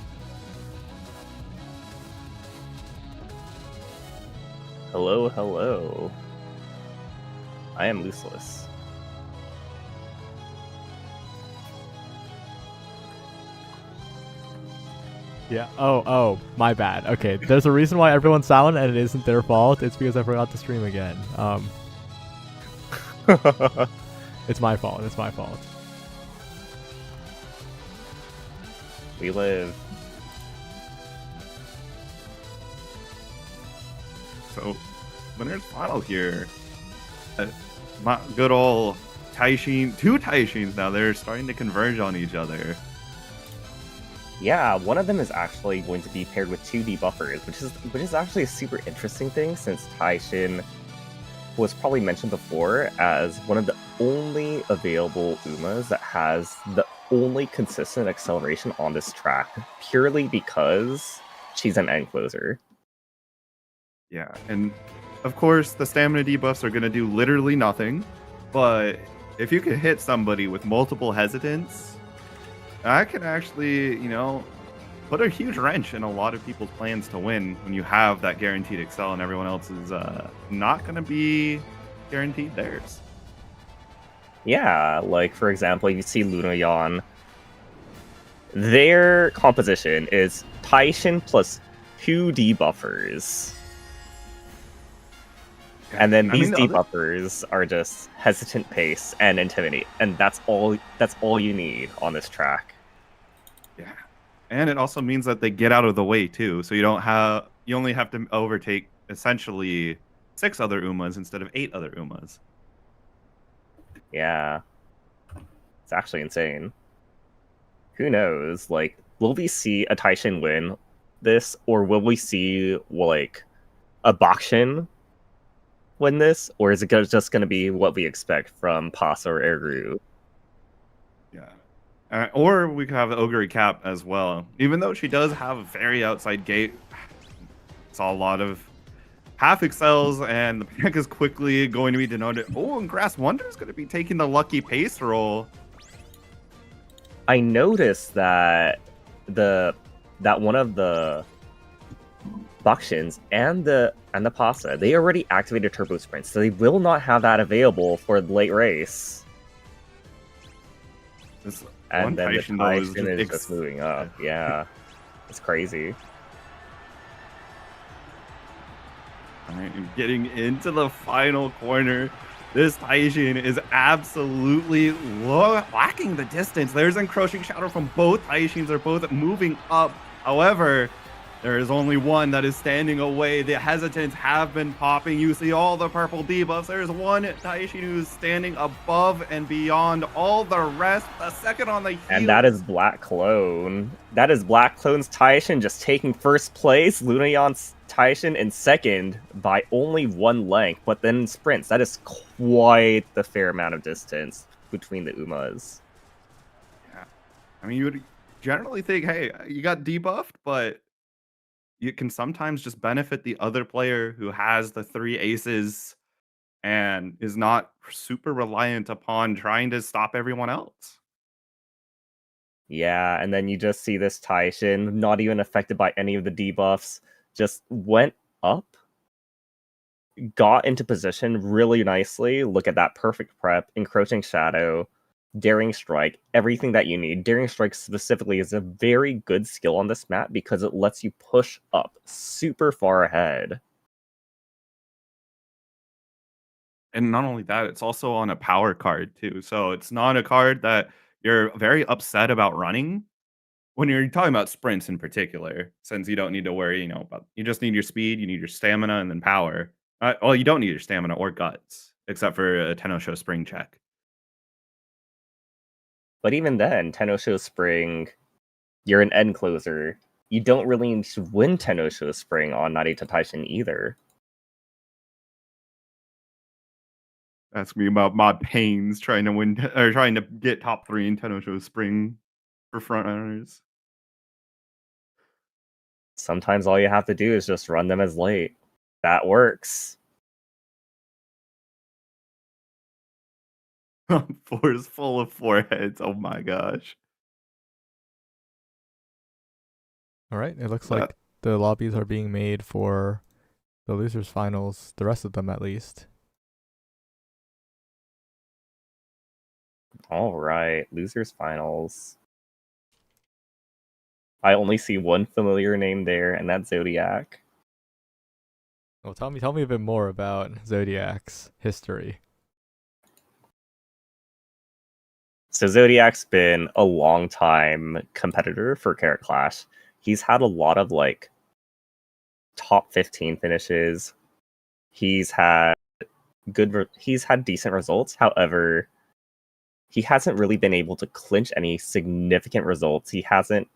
Hello, hello. I am Looseless. Yeah. Oh, my bad. Okay, there's a reason why everyone's silent, and it isn't their fault. It's because I forgot to stream again. It's my fault. It's my fault. We live. So, winners final here. My good old Taishin, two Taishins now. They're starting to converge on each other. Yeah, one of them is actually going to be paired with two debuffers, which is actually a super interesting thing since Taishin was probably mentioned before as one of the only available Umas that has the only consistent acceleration on this track, purely because she's an end closer. Yeah, and of course the stamina debuffs are going to do literally nothing, but if you can hit somebody with multiple hesitants, that can actually, put a huge wrench in a lot of people's plans to win when you have that guaranteed excel and everyone else is not going to be guaranteed theirs. Yeah, like for example, if you see Lunoyan, their composition is Taishin plus two debuffers. And then these debuffers are just hesitant pace and intimidate, and that's all you need on this track. Yeah. And it also means that they get out of the way too, so you only have to overtake essentially 6 other Umas instead of 8 other Umas. Yeah. It's actually insane. Who knows? Like, will we see a Taishin win this, or will we see like a Bakshin win this, or is it just going to be what we expect from Pasa or Eru? Yeah. Or we could have Ogre Cap as well. Even though she does have a very outside gate, saw a lot of half excels, and the pack is quickly going to be denoted. Oh, and Grass Wonder is going to be taking the lucky pace roll. I noticed that one of the Bakshins and the Pasa, they already activated Turbo Sprint, so they will not have that available for the late race. And then the Taishin is just moving up. Yeah, it's crazy. All right, and getting into the final corner. This Taishin is absolutely lacking the distance. There's encroaching shadow from both Taishins. They're both moving up. However, there is only one that is standing away. The hesitants have been popping. You see all the purple debuffs. There's one Taishin who's standing above and beyond all the rest. The second on the heel. And that is Black Clone. That is Black Clone's Taishin just taking first place. Lunayan's Taishin in second by only 1 length. But then in sprints, that is quite the fair amount of distance between the Umas. Yeah. I mean, you would generally think, hey, you got debuffed, but you can sometimes just benefit the other player who has the 3 aces and is not super reliant upon trying to stop everyone else. Yeah, and then you just see this Taishin, not even affected by any of the debuffs, just went up, got into position really nicely. Look at that perfect prep, encroaching shadow, Daring Strike, everything that you need. Daring Strike specifically is a very good skill on this map because it lets you push up super far ahead. And not only that, it's also on a power card too. So it's not a card that you're very upset about running when you're talking about sprints in particular, since you don't need to worry, about you just need your speed, you need your stamina, and then power. Well, you don't need your stamina or guts, except for a Tenosho Spring check. But even then, Tenosho Spring, you're an end closer. You don't really need to win Tenosho Spring on Narita Taishin either. Ask me about my pains trying to win or trying to get top 3 in Tenosho Spring for front runners. Sometimes all you have to do is just run them as late. That works. Fours full of foreheads. Oh my gosh. All right, it looks Well- like the lobbies are being made for the losers finals, the rest of them at least. All right, losers finals. I only see one familiar name there, and that's Zodiac. Well, tell me a bit more about Zodiac's history. So Zodiac's been a long time competitor for Carat Clash. He's had a lot of like top 15 finishes. He's had he's had decent results. However, he hasn't really been able to clinch any significant results. He hasn't,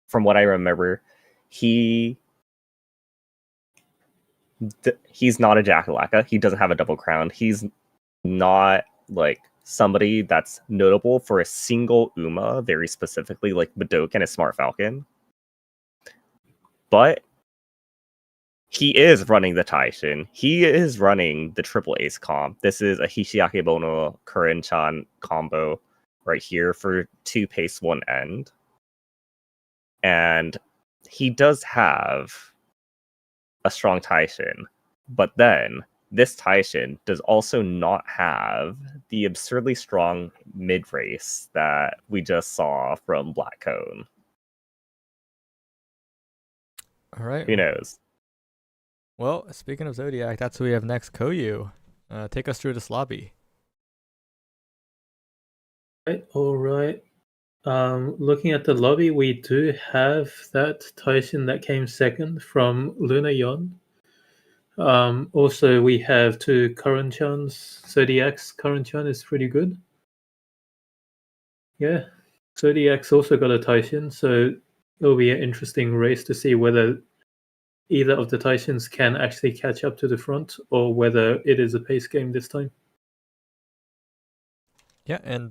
from what I remember, he's not a Jackalaka. He doesn't have a double crown. He's not like somebody that's notable for a single Uma, very specifically like Badok and a Smart Falcon. But he is running the Taishin. He is running the Triple Ace comp. This is a Hishiake Bono Kuren-chan combo right here for 2 pace 1 end. And he does have a strong Taishin, but then this Taishin does also not have the absurdly strong mid race that we just saw from Black Cone. All right. Who knows? Well, speaking of Zodiac, that's who we have next. Koyu, take us through this lobby. All right. Looking at the lobby, we do have that Taishin that came second from Luna Yon. Also, we have 2 Current-chans. Zodiac's Current-chan is pretty good. Yeah, Zodiac's also got a Taishin, so it'll be an interesting race to see whether either of the Taishins can actually catch up to the front or whether it is a pace game this time. Yeah, and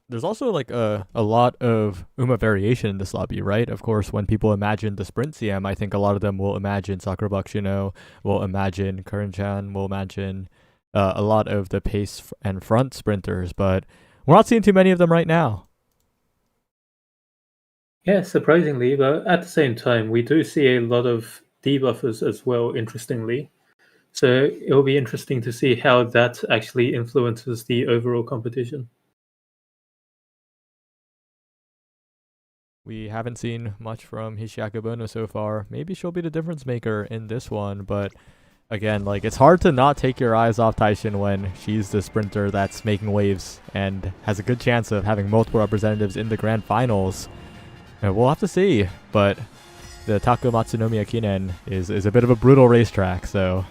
there's also like a lot of Uma variation in this lobby, right? Of course, when people imagine the sprint CM, I think a lot of them will imagine Sakura Bakshino, will imagine Current-chan, will imagine a lot of the pace and front sprinters, but we're not seeing too many of them right now. Yeah, surprisingly, but at the same time, we do see a lot of debuffers as well, interestingly. So it'll be interesting to see how that actually influences the overall competition. We haven't seen much from Hishiaki Bono so far. Maybe she'll be the difference maker in this one, but again, like it's hard to not take your eyes off Taishin when she's the sprinter that's making waves and has a good chance of having multiple representatives in the grand finals. And we'll have to see, but the Tako Matsunomiya Kinen is a bit of a brutal racetrack, so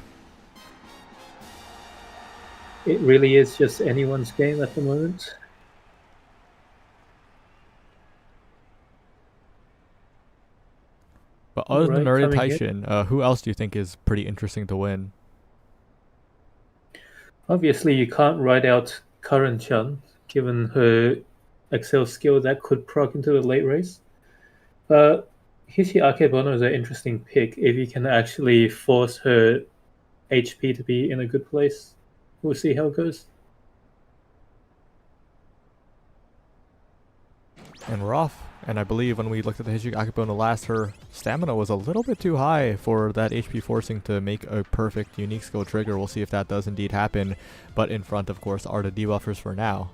It really is just anyone's game at the moment. but other than Alright, Nuri coming Taishin, who else do you think is pretty interesting to win? Obviously, you can't ride out Current-chan, given her Excel skill that could proc into the late race. But Hishiaki Bono is an interesting pick if you can actually force her HP to be in a good place. We'll see how it goes. And we're off. And I believe when we looked at the Hishiaki Bono last, her stamina was a little bit too high for that HP forcing to make a perfect unique skill trigger. We'll see if that does indeed happen. But in front, of course, are the debuffers for now.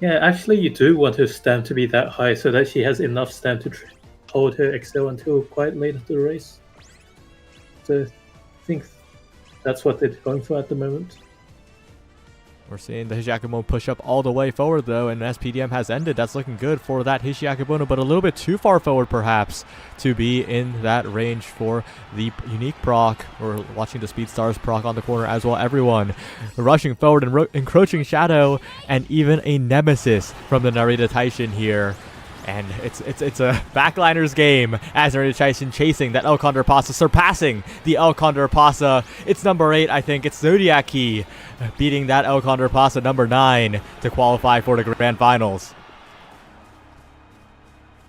Yeah, actually, you do want her stam to be that high so that she has enough stam to hold her Excel until quite late into the race. So I think that's what they're going for at the moment. We're seeing the Hishiaki Bono push up all the way forward, though, and SPDM has ended. That's looking good for that Hishiaki Bono, but a little bit too far forward, perhaps, to be in that range for the unique proc. We're watching the Speed Stars proc on the corner as well. Everyone rushing forward and encroaching shadow, and even a nemesis from the Narita Taishin here. And it's a backliner's game as Narita Taishin chasing that El Condor Pasa, surpassing the El Condor Pasa. It's number 8, I think. It's Zodiac Key beating that El Condor Pasa number 9 to qualify for the grand finals.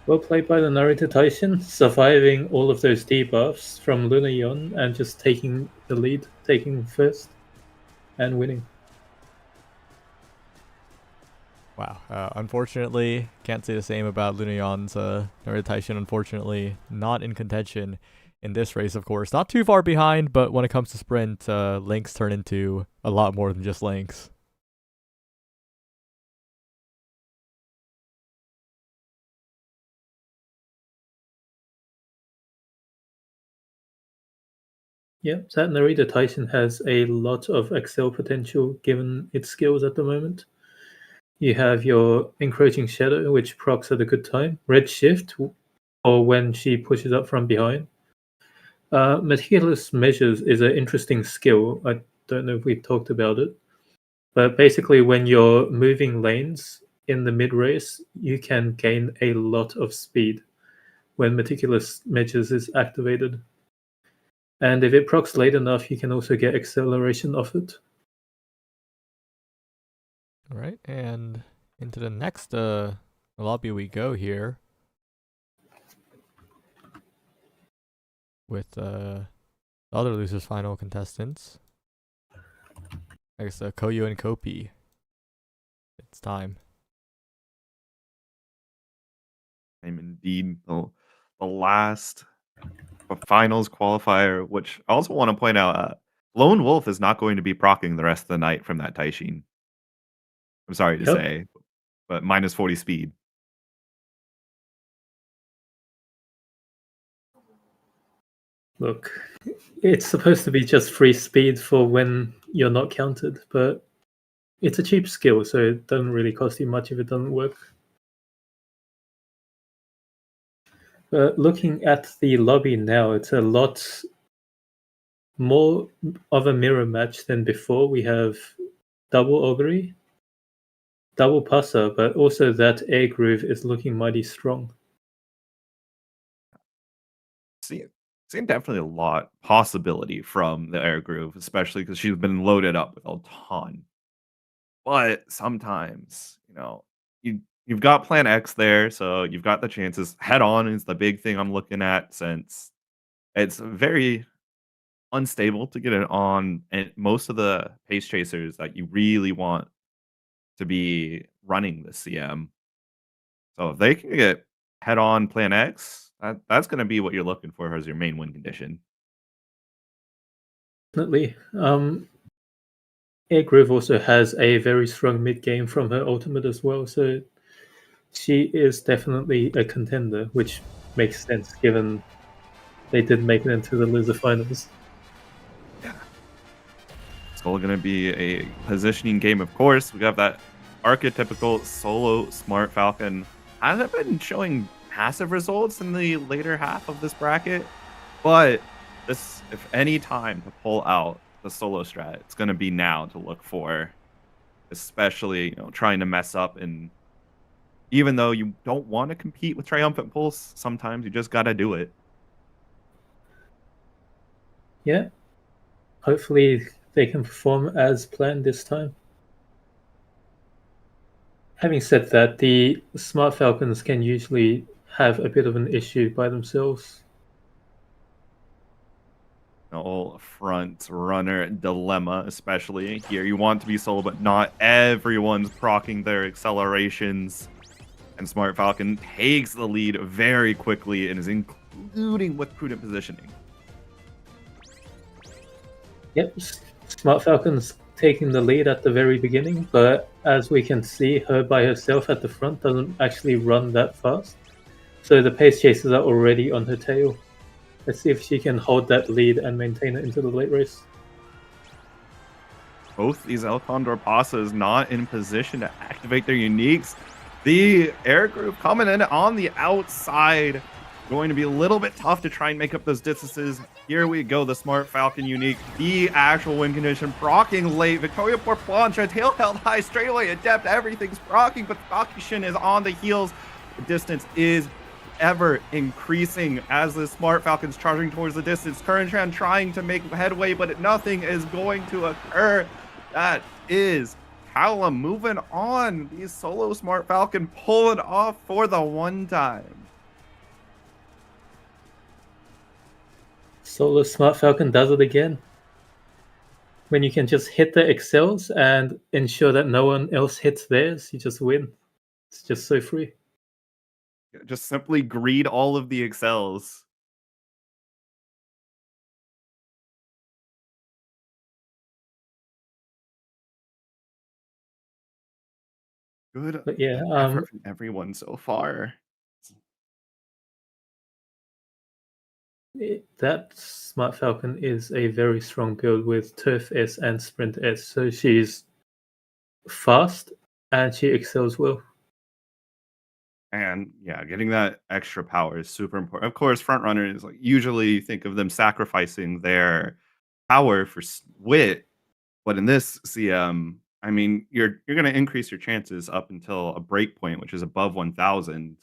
Well played by the Narita Taishin, surviving all of those debuffs from Luna Yon and just taking the lead, taking first, and winning. Wow. Unfortunately, can't say the same about Lunayon's Narita Taishin. Unfortunately, not in contention in this race, of course. Not too far behind, but when it comes to sprint, links turn into a lot more than just links. Yeah, that Narita Tyson has a lot of Excel potential given its skills at the moment. You have your Encroaching Shadow, which procs at a good time. Red Shift, or when she pushes up from behind. Meticulous Measures is an interesting skill. I don't know if we've talked about it. But basically, when you're moving lanes in the mid race, you can gain a lot of speed when Meticulous Measures is activated. And if it procs late enough, you can also get acceleration off it. All right, and into the next lobby we go here with the other losers final contestants. I guess Koyo and Kopi. It's time. I'm indeed the last finals qualifier, which I also want to point out, Lone Wolf is not going to be proccing the rest of the night from that Taishin. I'm sorry to say, but minus 40 speed. Look, it's supposed to be just free speed for when you're not counted, but it's a cheap skill, so it doesn't really cost you much if it doesn't work. But looking at the lobby now, it's a lot more of a mirror match than before. We have double Augury, double Passer, but also that air groove is looking mighty strong. Seeing definitely a lot possibility from the air groove, especially because she's been loaded up with a ton. But sometimes, you've got Plan X there, so you've got the chances. Head on is the big thing I'm looking at since it's very unstable to get it on, and most of the pace chasers that you really want to be running the CM. So if they can get head on Plan X, that's going to be what you're looking for as your main win condition. Definitely. Air Groove also has a very strong mid game from her ultimate as well, so she is definitely a contender, which makes sense given they did make it into the loser finals. It's all going to be a positioning game, of course. We have that archetypical solo Smart Falcon. Hasn't been showing massive results in the later half of this bracket, but this, if any time to pull out the solo strat, it's going to be now to look for, especially trying to mess up. And even though you don't want to compete with Triumphant Pulse, sometimes you just got to do it. Yeah, hopefully they can perform as planned this time. Having said that, the Smart Falcons can usually have a bit of an issue by themselves. Whole front runner dilemma, especially here. You want to be solo, but not everyone's proccing their accelerations. And Smart Falcon takes the lead very quickly and is including with prudent positioning. Yep, Smart Falcon's taking the lead at the very beginning, but as we can see, her by herself at the front doesn't actually run that fast. So the pace chasers are already on her tail. Let's see if she can hold that lead and maintain it into the late race. Both these El Condor Pasas not in position to activate their uniques. The air group coming in on the outside. Going to be a little bit tough to try and make up those distances. Here we go, the Smart Falcon unique. The actual win condition. Procking late. Victoria por plancha. Tail held high. Straight away adept. Everything's procking, but Bakishin is on the heels. The distance is ever increasing as the Smart Falcon's charging towards the distance. Current trying to make headway, but nothing is going to occur. That is Callum moving on. The solo Smart Falcon pulling off for the one time. Solo Smart Falcon does it again. when you can just hit the excels and ensure that no one else hits theirs, you just win. It's just so free. Just simply greed all of the excels. Good But yeah, effort from everyone so far. that Smart Falcon is a very strong build with Turf S and Sprint S. So she's fast and she excels well. And yeah, getting that extra power is super important. Of course, front runners like usually you think of them sacrificing their power for wit, but in this CM, I mean, you're going to increase your chances up until a break point, which is above 1,000,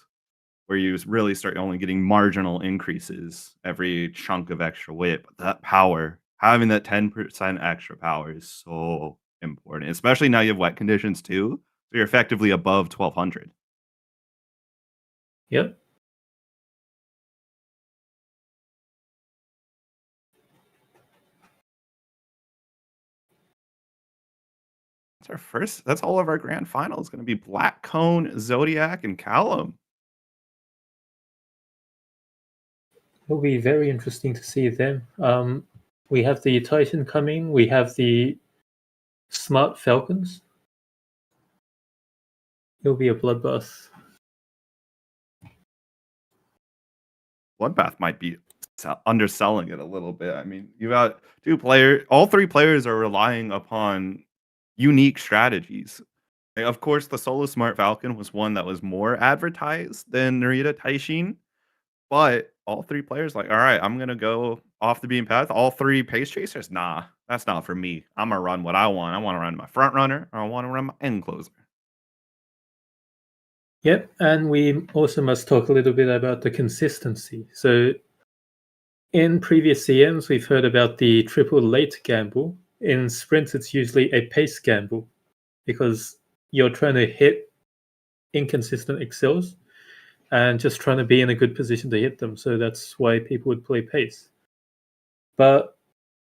where you really start only getting marginal increases every chunk of extra wit. But that power, having that 10% extra power is so important, especially now you have wet conditions too. So you're effectively above 1,200. Yep. That's all of our grand finals. Going to be Black Cone, Zodiac, and Callum. It'll be very interesting to see them. We have the Titan coming. We have the Smart Falcons. It'll be a bloodbath. Bloodbath might be underselling it a little bit. I mean, you got all three players are relying upon unique strategies. Of course, the solo Smart Falcon was one that was more advertised than Narita Taishin, but all three players like, all right, I'm gonna go off the beaten path. All three pace chasers, nah, that's not for me. I'm gonna run what I want. I want to run my front runner, or I want to run my end closer. Yep, and we also must talk a little bit about the consistency. So in previous CMs, we've heard about the triple late gamble. In sprints, it's usually a pace gamble because you're trying to hit inconsistent excels and just trying to be in a good position to hit them. So that's why people would play pace. But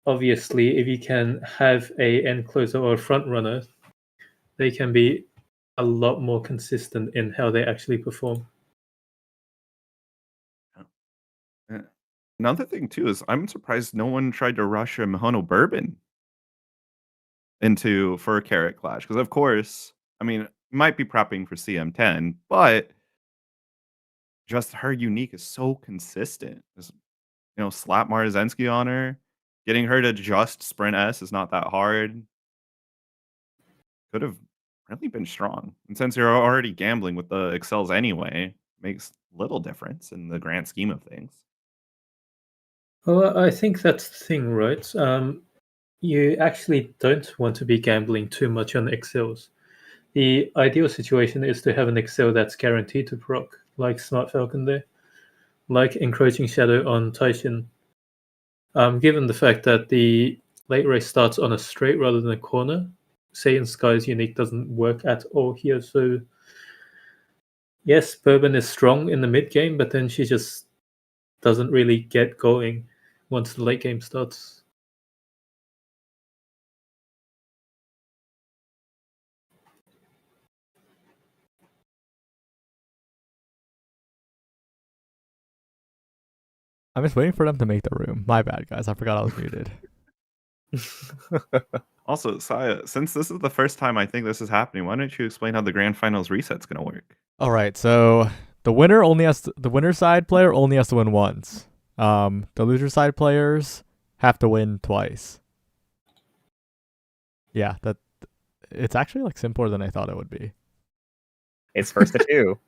obviously, if you can have a end closer or a front runner, they can be a lot more consistent in how they actually perform. Another thing too is I'm surprised no one tried to rush a Mihono Bourbon for a Carat Clash because of course, I mean, might be prepping for CM10, but just her unique is so consistent. Slap Marzensky on her, getting her to just sprint S is not that hard. Could have really been strong. And since you're already gambling with the excels anyway, makes little difference in the grand scheme of things. Well, I think that's the thing, right? You actually don't want to be gambling too much on excels. The ideal situation is to have an excel that's guaranteed to proc, like Smart Falcon there, like Encroaching Shadow on Taishin. Given the fact that the late race starts on a straight rather than a corner, Saiyan Sky's unique doesn't work at all here. So yes, Bourbon is strong in the mid game, but then she just doesn't really get going once the late game starts. I'm just waiting for them to make the room. My bad, guys. I forgot I was muted. Also, Saya, since this is the first time I think this is happening, why don't you explain how the grand finals reset's going to work? All right, so the winner side player only has to win once. The loser side players have to win twice. Yeah, it's actually like simpler than I thought it would be. It's first to two.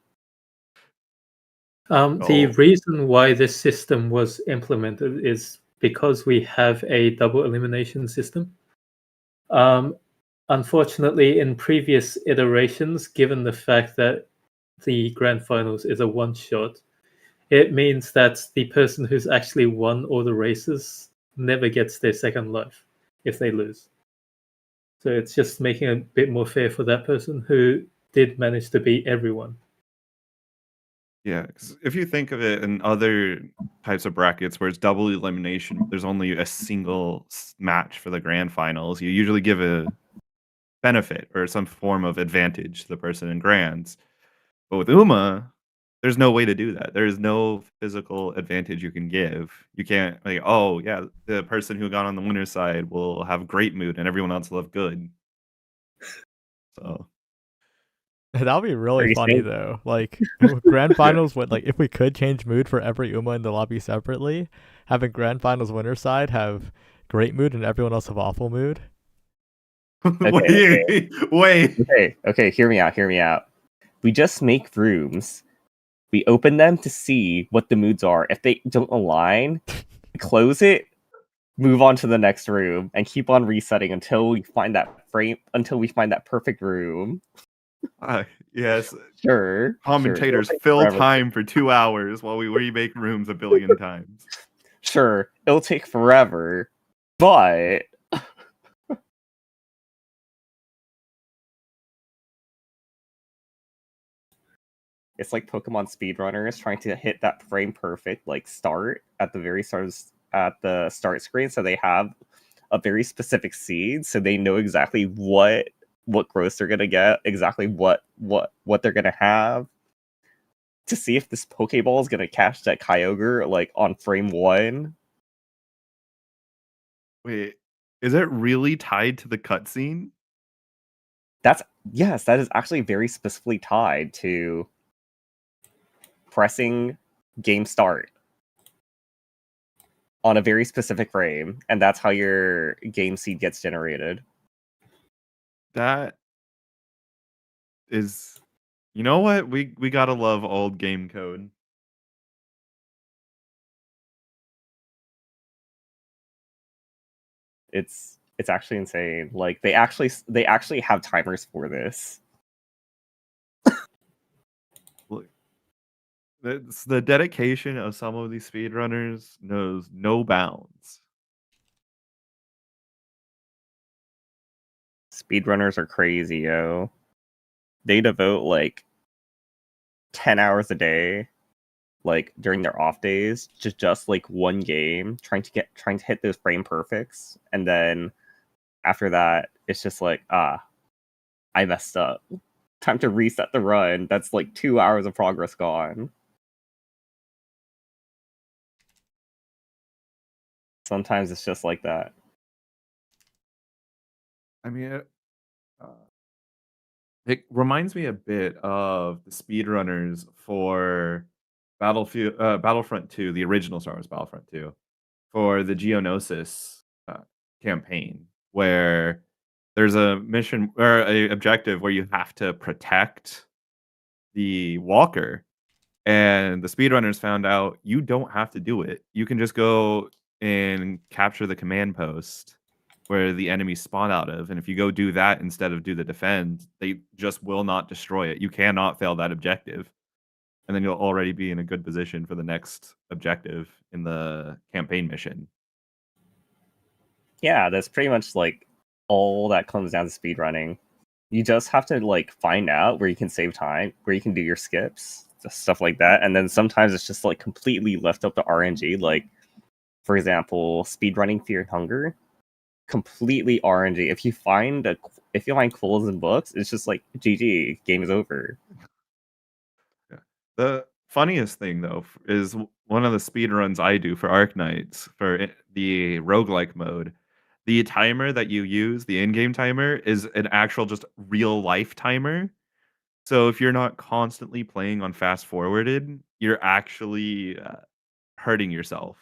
The reason why this system was implemented is because we have a double elimination system. Unfortunately, in previous iterations, given the fact that the grand finals is a one-shot, it means that the person who's actually won all the races never gets their second life if they lose. So it's just making it a bit more fair for that person who did manage to beat everyone. Yeah, 'cause if you think of it in other types of brackets where it's double elimination, there's only a single match for the grand finals. You usually give a benefit or some form of advantage to the person in grands. But with Uma, there's no way to do that. There is no physical advantage you can give. You can't like, oh yeah, the person who got on the winner's side will have great mood and everyone else will have good. So That'd be really Are you funny saying though. Like grand finals would like if we could change mood for every Uma in the lobby separately, having grand finals winner side have great mood and everyone else have awful mood. Okay, wait. okay, hear me out. We just make rooms. We open them to see what the moods are. If they don't align, close it, move on to the next room, and keep on resetting until we find that perfect room. Yes, Sure. commentators It'll take fill forever. time for 2 hours while we remake rooms a billion times. Sure, it'll take forever, but it's like Pokemon speedrunners trying to hit that frame perfect like start at the very start at the start screen, so they have a very specific seed, so they know exactly what growth they're gonna get, exactly what they're gonna have, to see if this Pokeball is gonna catch that Kyogre like on frame 1. Wait, is it really tied to the cutscene? Yes, that is actually very specifically tied to pressing game start on a very specific frame, and that's how your game seed gets generated. That is, you know what? We gotta love old game code. It's actually insane. Like they actually have timers for this. Look, the dedication of some of these speedrunners knows no bounds. Speedrunners are crazy, yo. They devote like 10 hours a day, like during their off days, to just like one game, trying to hit those frame perfects, and then after that, it's just like, I messed up. Time to reset the run. That's like 2 hours of progress gone. Sometimes it's just like that. I mean, uh, it reminds me a bit of the speedrunners for Battlefront 2, the original Star Wars Battlefront 2, for the Geonosis campaign, where there's a mission or a objective where you have to protect the walker, and the speedrunners found out you don't have to do it. You can just go and capture the command post where the enemies spawn out of, and if you go do that instead of do the defend, they just will not destroy it. You cannot fail that objective, and then you'll already be in a good position for the next objective in the campaign mission. Yeah, that's pretty much like all that comes down to speedrunning. You just have to like find out where you can save time, where you can do your skips, just stuff like that. And then sometimes it's just like completely left up to RNG. Like, for example, speedrunning Fear and Hunger, completely RNG. If you find quills in books, it's just like GG, game is over. Yeah. The funniest thing though is one of the speed runs I do for Arknights for the roguelike mode. The timer that you use, the in-game timer, is an actual just real life timer. So if you're not constantly playing on fast forwarded, you're actually hurting yourself.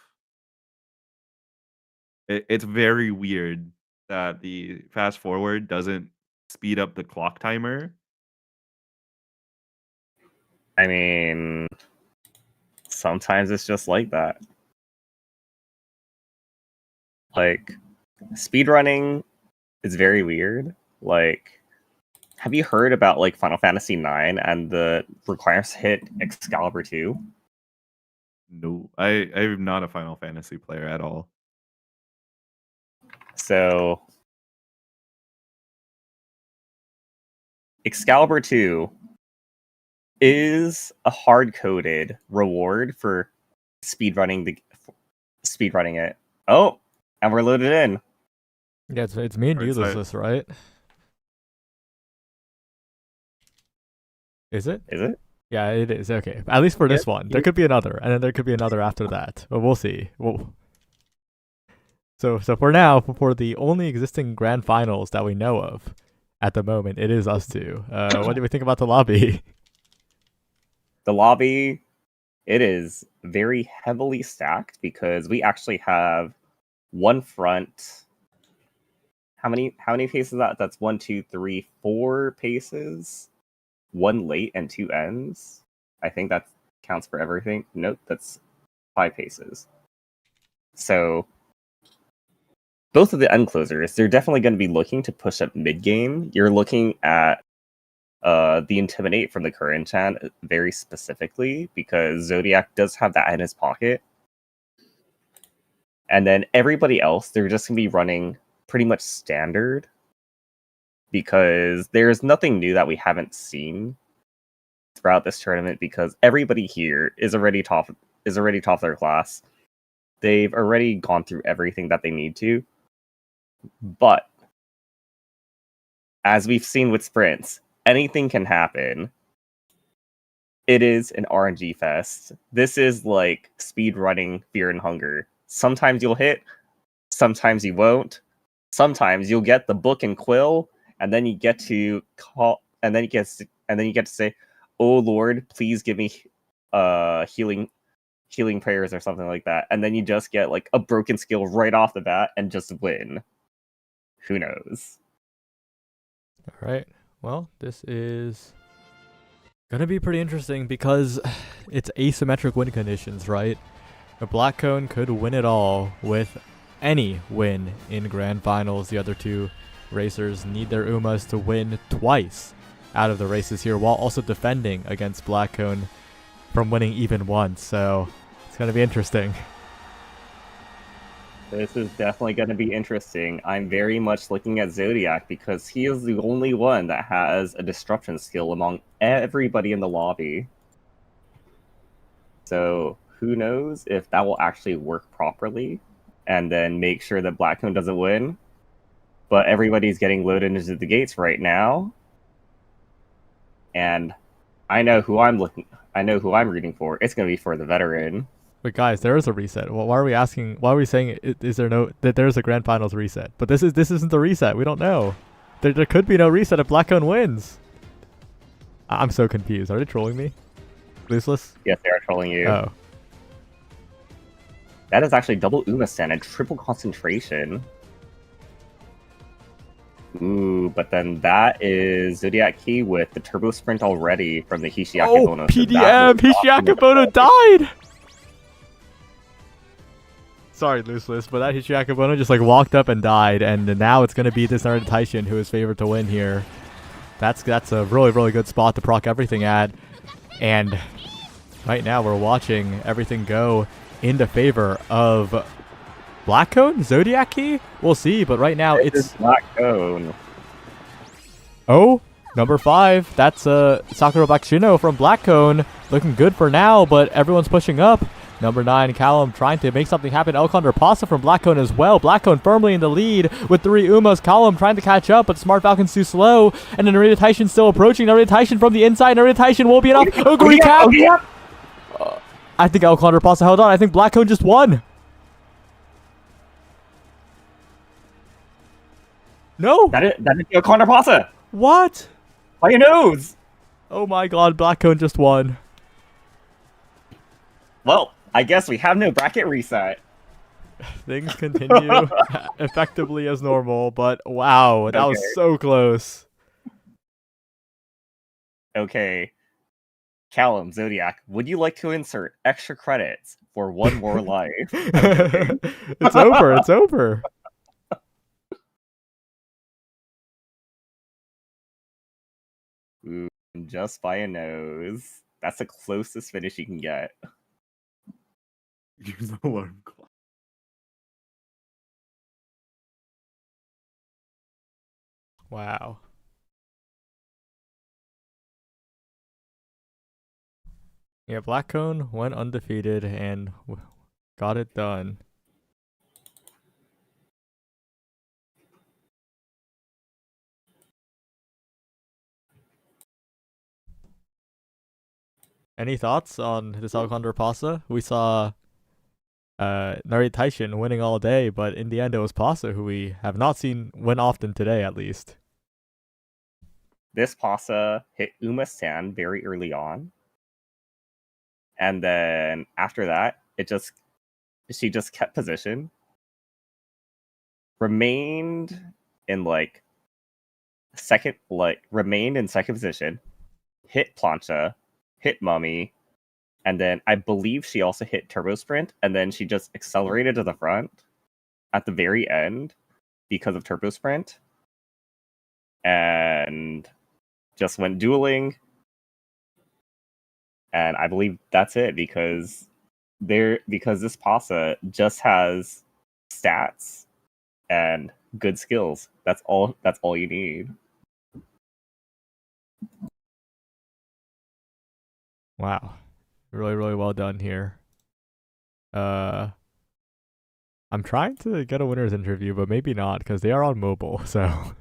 It's very weird that the fast forward doesn't speed up the clock timer. I mean, sometimes it's just like that. Like, speedrunning is very weird. Like, have you heard about like Final Fantasy IX and the requires hit Excalibur 2? No, I'm not a Final Fantasy player at all. So Excalibur 2 is a hard-coded reward for speedrunning it. Oh, and we're loaded in. Yeah, it's me and you, Right, so- this, right? Is it? Is it? Yeah, it is. Okay, at least for Yeah, this one. There could be another, and then there could be another after that. But we'll see. So for now, for the only existing grand finals that we know of at the moment, it is us two. What do we think about the lobby? The lobby, it is very heavily stacked because we actually have one front. How many paces is that? That's 1, 2, 3, 4 paces. One late and 2 ends. I think that counts for everything. Nope, that's 5 paces. So both of the end closers, they're definitely going to be looking to push up mid game. You're looking at the Intimidate from the current chan very specifically because Zodiac does have that in his pocket. And then everybody else, they're just going to be running pretty much standard because there's nothing new that we haven't seen throughout this tournament because everybody here is already top their class. They've already gone through everything that they need to. But as we've seen with sprints, anything can happen. It is an RNG fest. This is like speed running Fear and Hunger. Sometimes you'll hit, sometimes you won't. Sometimes you'll get the book and quill, and then you get to call, and then you get to say, "Oh Lord, please give me healing prayers" or something like that. And then you just get like a broken skill right off the bat and just win. Who knows? All right. Well, this is gonna be pretty interesting because it's asymmetric win conditions, right? The Black Cone could win it all with any win in grand finals. The other two racers need their Umas to win twice out of the races here while also defending against Black Cone from winning even once. So it's going to be interesting. This is definitely going to be interesting. I'm very much looking at Zodiac because he is the only one that has a disruption skill among everybody in the lobby. So who knows if that will actually work properly and then make sure that Blackcone doesn't win. But everybody's getting loaded into the gates right now. And I know who I'm rooting for. It's going to be for the veteran. But guys, there is a reset. Well, why are we asking? Why are we saying is there no that there's a grand finals reset? But this isn't the reset. We don't know. There could be no reset if Blackcone wins. I'm so confused. Are they trolling me? Looseless? Yes, they are trolling you. Oh. That is actually double Uma-sen and triple concentration. Ooh, but then that is Zodiac Key with the turbo sprint already from the Hishiake Bono. PDM! Hishiake Bono died! Sorry, Looseless, but that Hishiake Bono just like walked up and died, and now it's going to be this Entrant Taishin who is favored to win here. That's a really, really good spot to proc everything at. And right now we're watching everything go into favor of Blackcone? Zodiac Key? We'll see, but right now it's Blackcone. Oh, number 5. That's Sakura Bakshino from Blackcone. Looking good for now, but everyone's pushing up. Number 9, Callum trying to make something happen. El Pasa from Blackcone as well. Blackcone firmly in the lead with 3 Umas. Callum trying to catch up, but Smart Falcon's too slow. And then Narita Taishin still approaching. Narita Taishin from the inside. Narita Taishin won't be enough. Oguri Cap! I think El Pasa held on. I think Blackcone just won. No! That is El Pasa! What? By your nose! Oh my god, Blackcone just won. Well, I guess we have no bracket reset. Things continue effectively as normal, but wow, that was so close. Okay. Callum, Zodiac, would you like to insert extra credits for one more life? It's over, it's over. Ooh, just by a nose. That's the closest finish you can get. Use the alarm clock. Wow. Yeah, Black Cone went undefeated and got it done. Any thoughts on this Alejandro Pasa? We saw Nari Taishin winning all day, but in the end it was Pasa who we have not seen win often today, at least. This Pasa hit Uma-san very early on. And then after that, she just kept position. Remained in second position, hit Plancha, hit Mummy, and then I believe she also hit Turbo Sprint, and then she just accelerated to the front at the very end because of Turbo Sprint, and just went dueling. And I believe that's it because this Pasa just has stats and good skills. That's all you need. Wow. Really, really well done here. I'm trying to get a winner's interview, but maybe not, because they are on mobile, so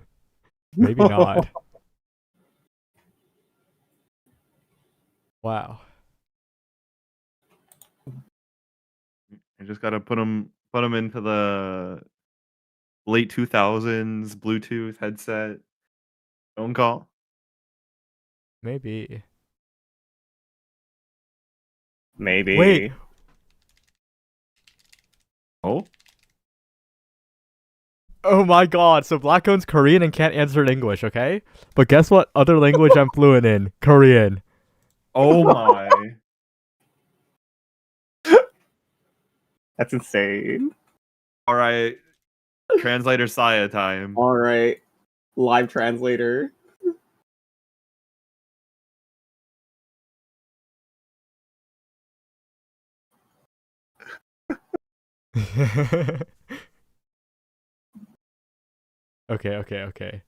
maybe not. Wow. I just gotta put them into the late 2000s Bluetooth headset phone call. Maybe. Maybe. Wait. Oh? Oh my god, so Black Cone's Korean and can't answer in English, okay? But guess what other language I'm fluent in? Korean. Oh my. That's insane. All right. Translator Saya time. All right. Live translator. Okay.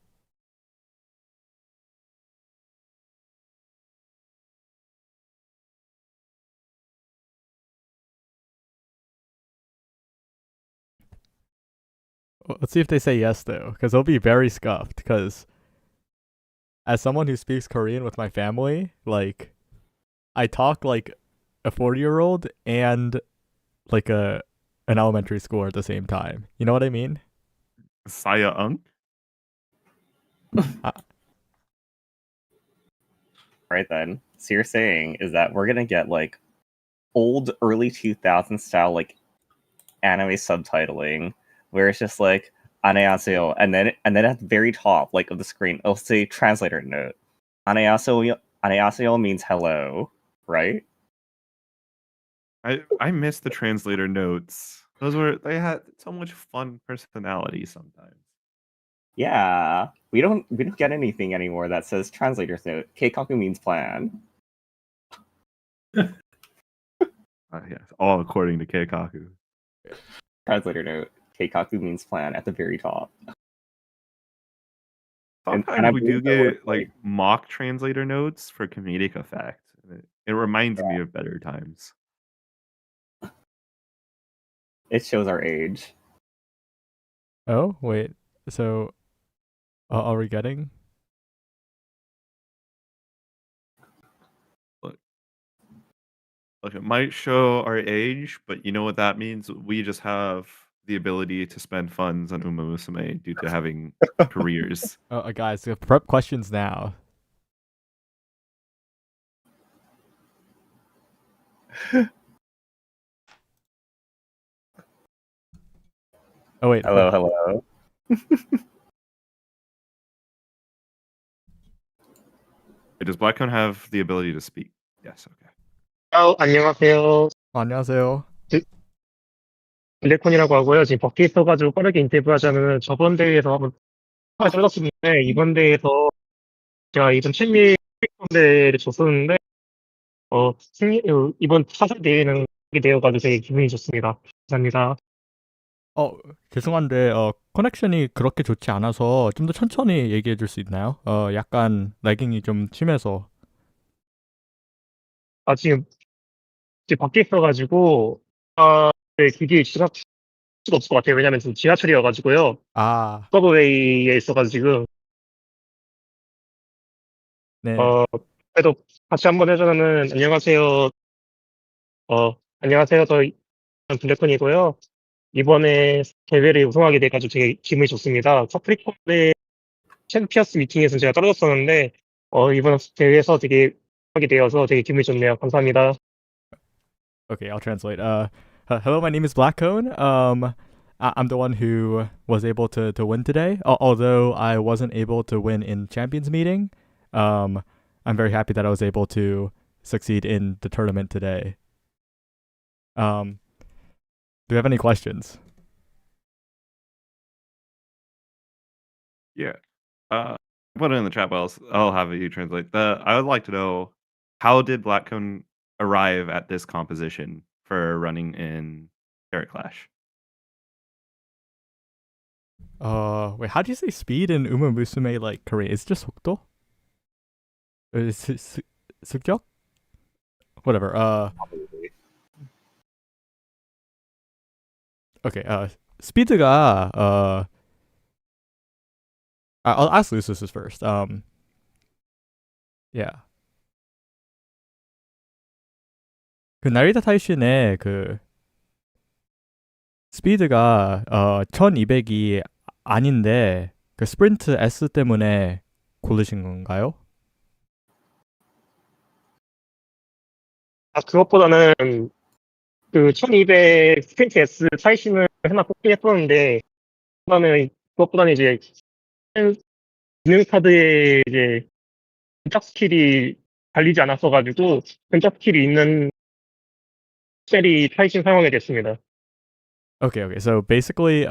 Let's see if they say yes, though, because they'll be very scuffed, because as someone who speaks Korean with my family, like, I talk like a 40-year-old and like an elementary schooler at the same time. You know what I mean? Saya Unk? Right then. So you're saying is that we're gonna get like old early 2000s style like anime subtitling where it's just like 안녕하세요, and then at the very top like of the screen it'll say translator note. 안녕하세요 means hello, right? I miss the translator notes. They had so much fun personality sometimes. Yeah. We don't get anything anymore that says translator's note. Keikaku means plan. Yes, all according to Keikaku. Translator note. Keikaku means plan at the very top. Sometimes we do get like mock translator notes for comedic effect. It reminds me of better times. It shows our age. Oh, wait. So, are we getting? Look, it might show our age, but you know what that means? We just have the ability to spend funds on Umamusume due to having careers. Guys, prep questions now. Oh wait. Hello. Does Blackcone have the ability to speak? Yes, okay. 안녕하세요. 안녕하세요. 블랙콘이라고 하고요. 지금 버킷 있어가지고 빠르게 인터뷰하자면 저번 대회에서 한번 잘랐었는데 이번 대회에서 제가 이번 챔미 대회를 줬었는데 이번 사설 대회는 하게 되어가지고 되게 기분이 좋습니다. 감사합니다. 죄송한데 커넥션이 그렇게 좋지 않아서 좀 더 천천히 얘기해 줄 수 있나요? 약간 래깅이 좀 심해서. 지금 이제 밖에 있어가지고 기기 수가 없을 것 같아요. 왜냐면 지금 지하철이어가지고요. 아, 서브웨이에 있어가지고 지금 네. 그래도 같이 한번 해주면은 안녕하세요. 저 블랙콘이고요. 이번에 대회를 우승하게 돼가지고 되게 기분이 좋습니다. 커프리컵의 챔피언스 미팅에서 제가 떨어졌었는데 이번 대회에서 되게 하게 되어서 되게 기분이 좋네요. 감사합니다. Okay, I'll translate. Hello, my name is Blackcone. I'm the one who was able to win today. Although I wasn't able to win in champions meeting, I'm very happy that I was able to succeed in the tournament today. Do you have any questions? Yeah. Put it in the chat, but I'll have you translate. I would like to know, how did Blackcone arrive at this composition for running in Carat Clash? Wait, how do you say speed in Umamusume like Korean? Is it just 속도? Sukjok? Whatever. Okay. 스피드가 I'll ask Lucis first. Yeah. 그 나리타 타이신의 그 스피드가 1200이 아닌데 그 스프린트 S 때문에 고르신 건가요? 그것보다는 그 1200 스프린트 S 타이신을 하나 뽑긴 했었는데 그것보다는 이제 기능 카드에 이제 근접 스킬이 달리지 않았어가지고 근접 스킬이 있는 셀이 타이신 사용하게 됐습니다. Okay. So basically,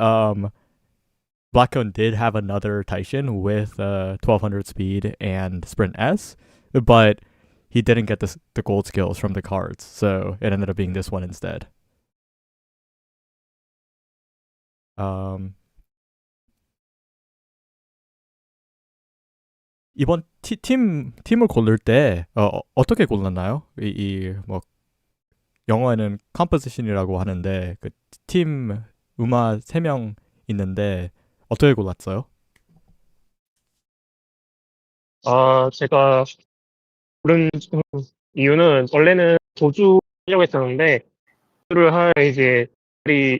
Blackcone did have another Taishin with 1200 speed and Sprint S, but he didn't get the gold skills from the cards, so it ended up being this one instead. 이번 팀을 고를 때 어떻게 골랐나요? 뭐 영어에는 composition이라고 하는데 그 팀 우마 3명 있는데 어떻게 골랐어요? 제가 고른 이유는 원래는 도주 하려고 했었는데 도주를 할 이제 이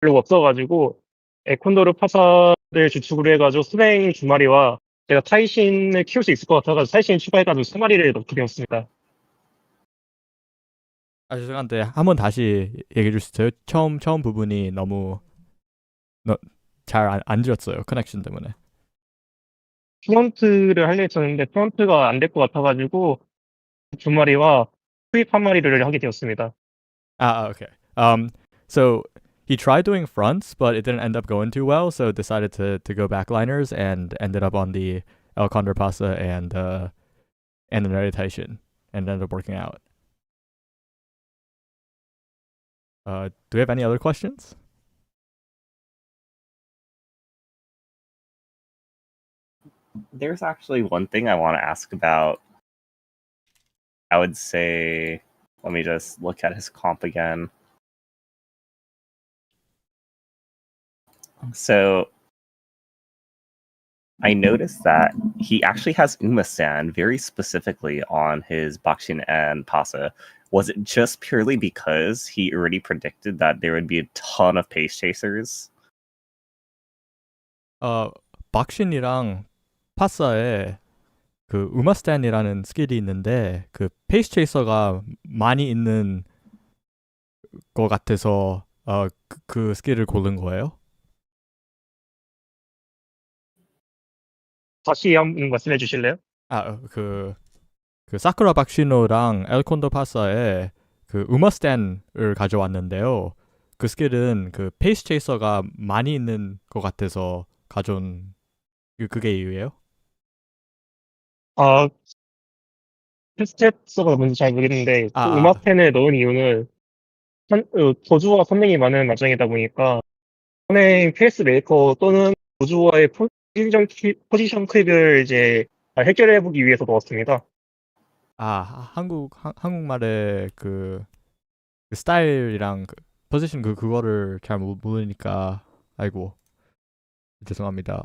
별로 없어가지고 에콘도르 파사를 주축으로 해가지고 수냉 2마리와 제가 타이신을 키울 수 있을 것 같아가지고 타이신 추가해가지고 3마리를 넣게 되었습니다. 죄송한데 한번 다시 얘기해 줄 수 있어요? 처음 부분이 너무 잘 안 들었어요. 커넥션 때문에. 프론트를 하려 했었는데 프론트가 안 될 것 같아가지고 2마리와 스윕 1마리를 하게 되었습니다. Okay. So he tried doing fronts, but it didn't end up going too well, so decided to go backliners and ended up on the El Condor Pasa and the Meditation and ended up working out. Do we have any other questions? There's actually one thing I want to ask about. I would say, let me just look at his comp again. So I noticed that he actually has Uma-san very specifically on his Bakshin and Pasa. Was it just purely because he already predicted that there would be a ton of pace chasers? 박신이랑 파사에 그 우마스탄이라는 스킬이 있는데 그 페이스 체이서가 많이 있는 것 같아서 그 스킬을 고른 거예요? 다시 한번 말씀해 주실래요? 그 사쿠라 박시노랑 엘콘도 파사에 그 우마스탄을 가져왔는데요. 그 스킬은 그 페이스 체이서가 많이 있는 것 같아서 가져온 그게 이유예요? 스탯서가 뭔지 잘 모르겠는데 우마펜을 넣은 이유는 도주와 선행이 많은 마장이다 보니까 선행 페이스 메이커 또는 도주와의 포지션 크립을 이제 해결해 보기 위해서 넣었습니다. 한국말에 그 그 스타일이랑 포지션 그거를 잘 모르니까 아이고 죄송합니다.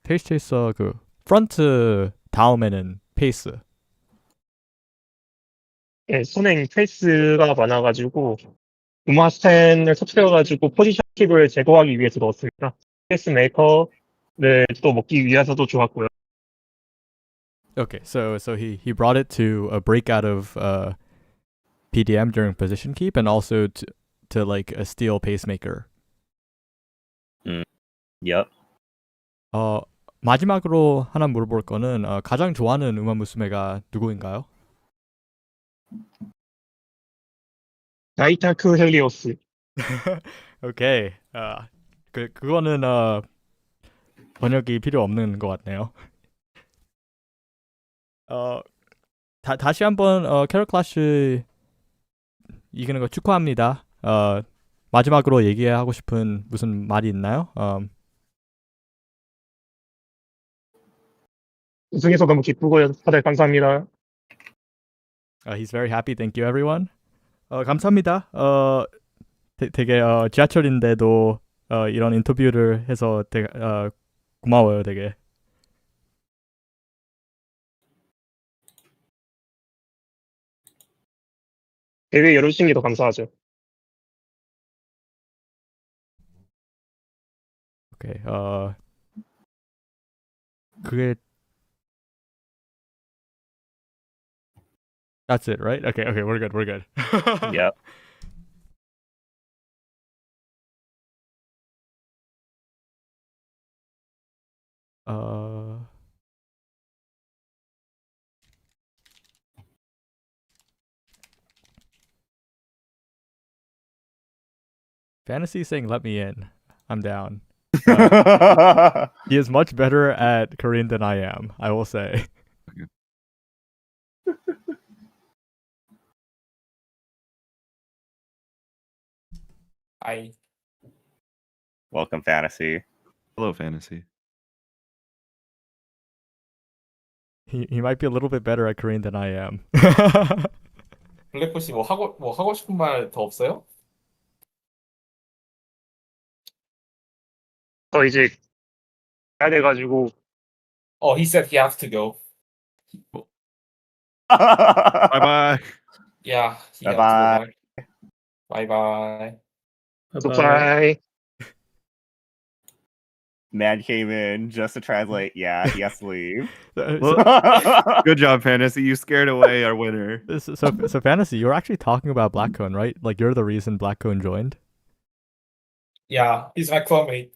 페이스 체이서 그 프런트 다음에는 페이스. 예, 선행 페이스가 많아가지고 우마 스탠을 터뜨려가지고 포지션 팁을 제거하기 위해서 넣었습니다. 페이스 메이커를 또 먹기 위해서도 좋았고요. Okay, so he brought it to a breakout of PDM during position keep and also to like a steal pacemaker. Yep. 마지막으로 하나 물어볼 거는 가장 좋아하는 우마무스메가 누구인가요? 나이타크 헬리오스. 오케이. 그거는 번역이 필요 없는 것 같네요. 다시 한번 캐럿 클래시 이기는 거 축하합니다. 마지막으로 얘기하고 싶은 무슨 말이 있나요? 우승해서 너무 기쁘고요. 다들 감사합니다. He's very happy. Thank you, everyone. 감사합니다. 되게 지하철인데도 이런 인터뷰를 해서 되게 고마워요, 되게. 대회 열어주신 게 더 감사하죠. 오케이. 그게 That's it, right? Okay, we're good. We're good. Yep. Fantasy saying let me in. I'm down. He is much better at Korean than I am, I will say. Hi. Welcome, Fantasy. Hello, Fantasy. He might be a little bit better at Korean than I am. 블랙봇이 뭐 하고 싶은 말 더 없어요? 이제 가야 돼가지고. He said he has to go. Bye bye. Yeah, he has to go Bye-bye. back. Bye bye. Bye. Man came in just to translate. Yeah, he has to leave. Good job, Fantasy. You scared away our winner. So Fantasy, you're actually talking about Blackcone, right? Like you're the reason Blackcone joined? Yeah, he's my clonmate.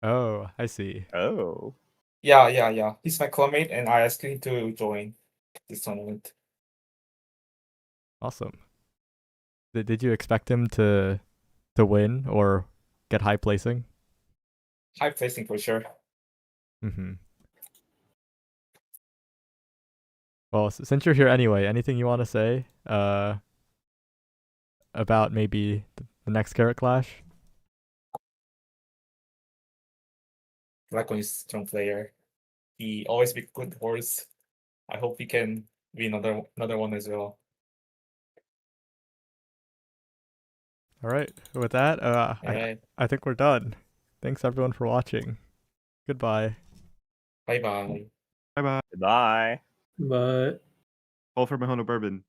Oh, I see. Oh. Yeah. He's my clonmate, and I asked him to join this tournament. Awesome. Did you expect him to win or get high placing? High placing for sure. Mm-hmm. Well, since you're here anyway, anything you want to say about maybe the next Carat Clash? Blackcone is a strong player. He always pick good horse. I hope he can win another one as well. All right. With that, Alright. I think we're done. Thanks everyone for watching. Goodbye. Bye bye. Bye bye. Goodbye. Bye. All for Mahono Bourbon.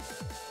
Bye.